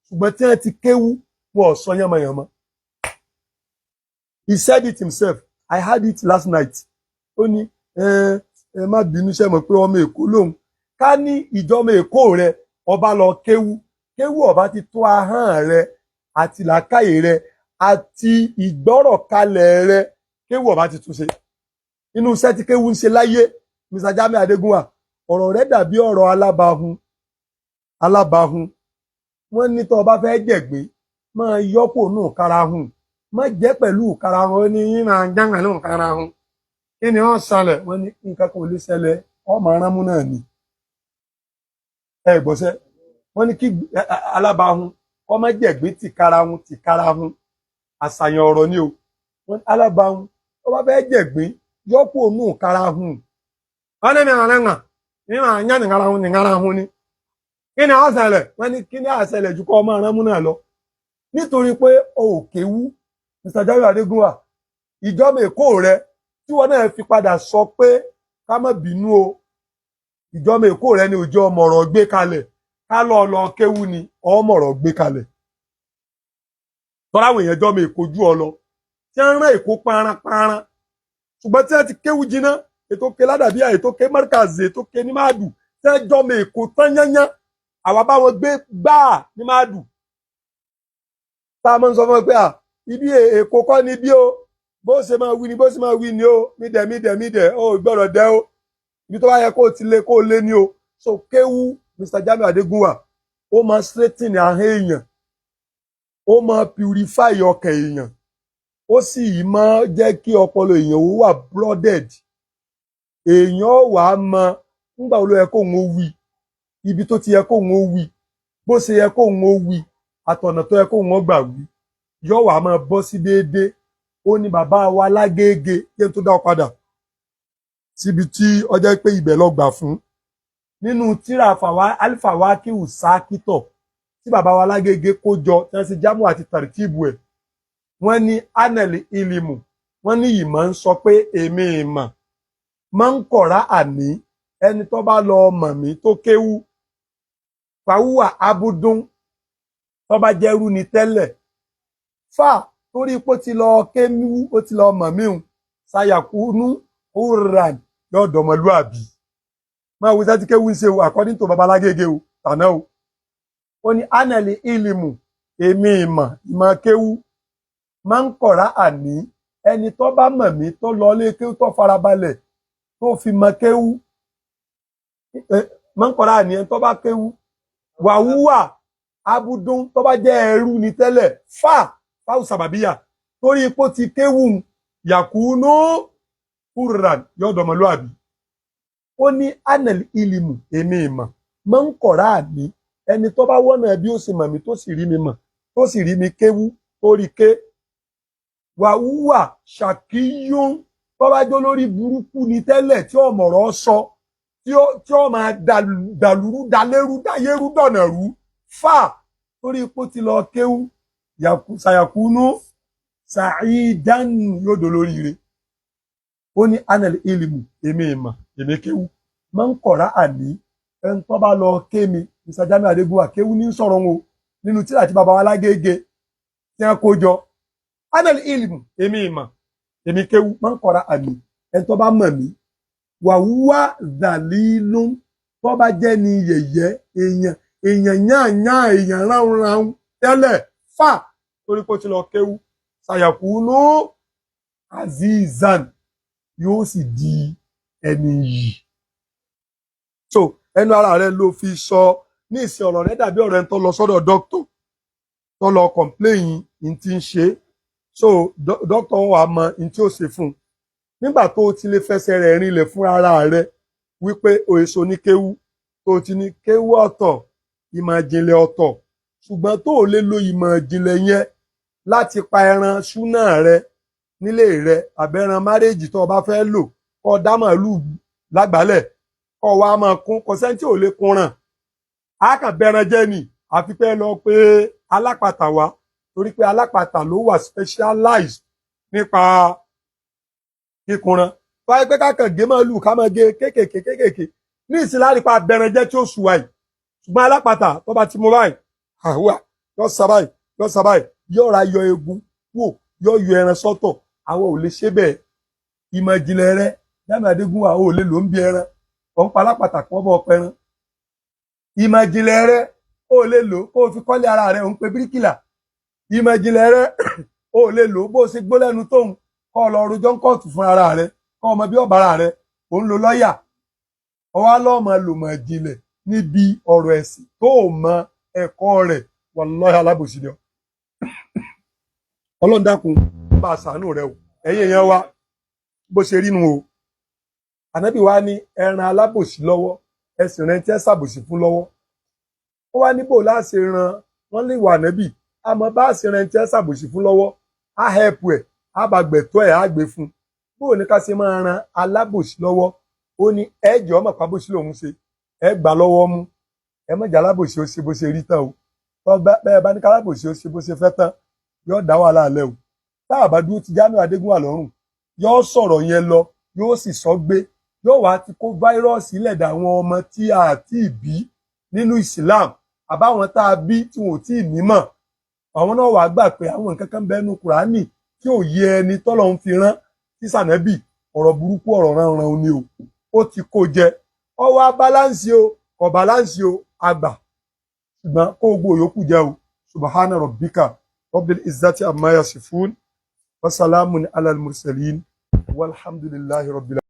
ṣùgbọ́n tí wọ́n ti kéwú wọn ò sọ yánmọyànmọ. He said it himself. I heard it last night. Ó ní ẹ má bínú sẹ́mu pé ọmọ Èkó lòun ká ní ìjọmọ Èkó rẹ ọba lọ kéwú ọba ti tó ahọ́n rẹ àti làákàyè rẹ àti ìgbọ́rọ̀kalẹ̀ rẹ kéwú ọba ti túnṣe inú iṣẹ́ tí kéwú ń ṣe láyé Mr. Jamiu Adégúnwà ọ̀rọ̀ rẹ dàbí ọ̀rọ̀ alábàáhùn wọ́n ní tó bá fẹ́ jẹ̀gbé máa yọ́pò nù karahùn má jẹ́ pẹ̀lú karahùn ní yínà jáǹgà nù karahùn kí ni wọ́n ṣẹlẹ̀ wọ́n ní nǹkan kan ò lè ṣẹlẹ̀ ọmọ arámú náà ni ẹ gbọ́sẹ́ wọ́n ní kí alábàáhùn kọ́ má jẹ̀gbé tìkarahun àṣàyàn ọ̀rọ̀ ni o wọ́n alábàáhùn tó bá fẹ́ jẹ̀gbé yọ́pò nù karahun wọ́n ní mìíràn lẹ́ngà mìíràn àyàn nìkarahun ni kí ni wọ́n ṣẹlẹ̀ wọ́n ní kí ni àṣẹlẹ̀ jù kọ́ ọmọ arámú náà lọ nítorí pé o ò kéwú Mr. Jamiu Adégúnwà ìjọba Èkó rẹ tí wọ́n náà fi padà sọ pé ká má bínú o ìjọba Èkó rẹ ni òjò ọmọ ọ̀rọ̀ gbé kalẹ̀ ká lọ kéwú ni ọmọ ọ̀rọ̀ gbé kalẹ̀ tọ́láwọn èèyàn jọmọ Èkó jù ọ lọ tí wọ́n rán Èkó paran ṣùgbọ́n tí wọ́n ti kéwú jiná ètò ké ládàbíà ètò ké márkàzì ètò ké ní máàdù tí wọ́n jọmọ Èkó tán yányán àwa bá wọn gbé gbáà ní máàdù tá a máa ń sọ fún wọn pé ibi Èkó kọ́ ni bí o bó ṣe máa wí ni o mídẹ̀ o gbọ́dọ̀ dẹ́ o ibi tó bá yẹ kó o ti lé kó o lé ní o so kéwú Mr. Jamiu Adégúnwà ó máa straighten ahọ́n èèyàn ó máa purify ọkàn èèyàn ó sì máa jẹ́ kí ọpọlọ èèyàn ó wà blooded èèyàn wà á mọ nígbà wo ló yẹ kóun ó wí ibi tó ti yẹ kóun ó wí bó ṣe yẹ kóun ó wí àtọ̀nà tó yẹ kóun ó gbà wí yóò wà á máa bọ́ sí déédéé ó ní bàbá wa Lágége kí n tó dá ọ padà síbi tí ọjọ́ pé ibẹ̀ lọ gbà fún nínú tírà Al-Fawakihu Sakito tí bàbá wa Lágége kó jọ tí wọ́n ṣe jámù àti tàrìtìbù ẹ̀ wọ́n ní anẹ̀lì ìlìmù wọ́n ní ìmọ̀ ń sọ pé èmi ìmọ̀ máa ń kọ̀rá àní ẹni tó bá lọ mọ̀ mí tó kéwú fàwúwà abúdún tó bá jẹ́rú ni tẹ́lẹ̀ fà torí pé ó ti lọ kéwú ó ti lọ mọ̀ mí hùn ṣàyàkúnú húràn yóò dọ̀mọlúàbí máa wo sẹ́tí kéwú ń ṣe o according to bàbá Lágége o tàná o ó ní anẹ̀lì ìlìmù èmi ìmọ̀ kéwú máa ń kọ̀rá àní ẹni tó bá mọ̀ mí tó lọ lé kéwú tó farabalẹ̀ tó fi mọ̀ kéwú máa ń kọ̀rá àní ẹni tó bá kéwú wàhúwà abúdún tó bá jẹ́ ẹrú ni tẹ́lẹ̀ fáwù sàbàbíyà torí ipò ti kéwú yàkúnú húràn yóò dọ̀mọlúàbí ó ní anẹ̀lì ìlìmù èmi ìmọ̀ máa ń kọ̀rá àní ẹni tó bá wọ́nà bí ó sì mọ̀ mí tó sì rí mi mọ̀ tó sì rí mi kéwú tó rí ké wàhúwà ṣàkíyún tó bá jó lórí burúkú ni tẹ́lẹ̀ tí ọ̀mọ̀rọ̀ sọ tí ó máa dàlúrú dalérú dáyérú dọ̀nàrú torí ipò ti lọ kéwú ṣàyàkúnú ṣàìdánù yóò dolóríire ó ní anẹ̀lì ìlìmù èmi ìmọ̀ èmi kéwú máa ń kọ̀rá àní ẹni tó bá lọ ké mi Mr. Jamiu Adégúnwà kéwú ní sọ̀rọ̀ wọn nínú tírà tí bàbá wa Lágége tí wọ́n kó jọ anẹ̀lì ìlìmù èmi ìmọ̀ èmi kéwú máa ń kọ̀rá àní ẹni tó bá mọ̀ mí wàhúwà dàlílùn tó bá jẹ́ ni yẹ̀yẹ́ èèyàn yàn èèyàn ráhùnráhùn tẹ́lẹ̀ torí pé ó ti lọ kéwú ṣàyàkúnú azizan yóò sì di ẹni yìí so ẹnu ara rẹ ló fi sọ ní ìsìn ọ̀rọ̀ rẹ dàbí ọ̀rẹ́ tó lọ sọ́dọ̀ dókítà tó lọ kọ̀ǹpléyìn ní ti ń ṣe so dókítà wà mọ ní tí ó ṣe fún un nígbà tó ti lè fẹsẹ̀ rẹ̀ rinlẹ̀ fún ara rẹ wípé òèso ní kéwú tó ti ní kéwú ọ̀tọ̀ ìmọ̀ ìjìnlẹ̀ ọ̀tọ̀ ṣùgbọ́n tó lè lo ìmọ̀ ìjìnlẹ̀ yẹn láti pa ẹran ṣúná rẹ nílé rẹ àbẹ̀ràn márèèjì tó o bá fẹ́ lò kó dá màálù lágbálẹ̀ kó wá máa kún kò sẹ́ni tí ò lè kunràn á kàn bẹ̀ràn jẹ́ ni àfi pé lọ pé alápàtà wá torí pé alápàtà ló wà specialized nípa kíkunran wáyé pé kákan gé màálù ká máa gé kéékèèké ní ìsìlárí pa bẹ̀ràn jẹ́ tí ó sùn wáyé ṣùgbọ́n alápàtà tó bá ti mú báyìí àhúà yọ sábàyì yóò ra yọ egun wò yóò yọ ẹran sọ́tọ̀ àwọn ò lè ṣe bẹ́ẹ̀ ìmọ̀ ìjìnlẹ̀ rẹ Jamiu Adégúnwà ò lè lò ń bí ẹran ọ̀ ń pa alápàtà kan bọ́ pẹran ìmọ̀ ìjìnlẹ̀ rẹ ò lè lò kó o fi kọ́lé ara rẹ ò ń pe bíríkìlà ìmọ̀ ìjìnlẹ̀ rẹ ò lè lò bó o ṣe gbólẹ́nu tóun kọ́ ọ lọ rojọ́ ń kóòtù fún ara rẹ kọ́ ọmọ bí ọ̀bára rẹ ò ń lo lọ́ọ̀yà ọwá lọ́ọ̀mọ lòmọ̀ ìjìnlẹ̀ níbi ọ̀rọ̀ ẹ̀sìn tó mọ ẹ̀kọ́ rẹ̀ wallahi alábòsí ni ọ Ọlọ́run dákun bá a ṣàánú rẹ o ẹ̀yin èèyàn wa bó ṣe rí nu o ànábì wa ní ẹran alábòsí lọ́wọ́ ẹ̀sìn rẹ tí ẹ ṣàbòsí fún lọ́wọ́ ó wá níbò láṣẹ ran wọn lè wà ànábì àmọ́ bá a ṣe rẹ tí ẹ ṣàbòsí fún lọ́wọ́ á hẹ́pù ẹ̀ á bá gbẹ̀tọ́ ẹ̀ á gbé fún bóò ní ká ṣe máa ran alábòsí lọ́wọ́ ó ní ẹ̀jẹ̀ ọmọ pàbòsí lòun ṣe ẹ gbà lọ́wọ́ mú ẹ mọ̀jà alábòsí ó ṣe bó ṣe rí tán o bẹ́ẹ̀ bá ní ká alábòsí ó ṣe bó ṣe fẹ́ tán yóò dá wàhálà alẹ́ o tá a bá dúró ti Jamiu Adégúnwà lọ́rùn yóò sọ̀rọ̀ yẹn lọ yóò sì sọ gbé yóò wá ti kó fáírọ́ọ̀sì lẹ̀dà àwọn ọmọ tí a ti bí nínú Islam àbáwọn tá a bí tí wọn ò tí ì nímọ̀ àwọn náà wàá gbà pé àwọn nǹkan kan bẹ́ẹ̀ nu Kùránì tí ò yé ẹni tọ́lọ́run fi rán tí sànẹ́bì ọ̀rọ̀ burúkú ọ̀rọ̀ ránran ni o ó ti kó jẹ ọwọ́ abáláǹsì o ọ̀báláǹsì o àgbà ṣùgbọ́n kó gbogbo yòókù jẹ́ o subhana rabbika rabbil izzati amma yasifun wa salamun alal mursalin walhamdulillahi rabbil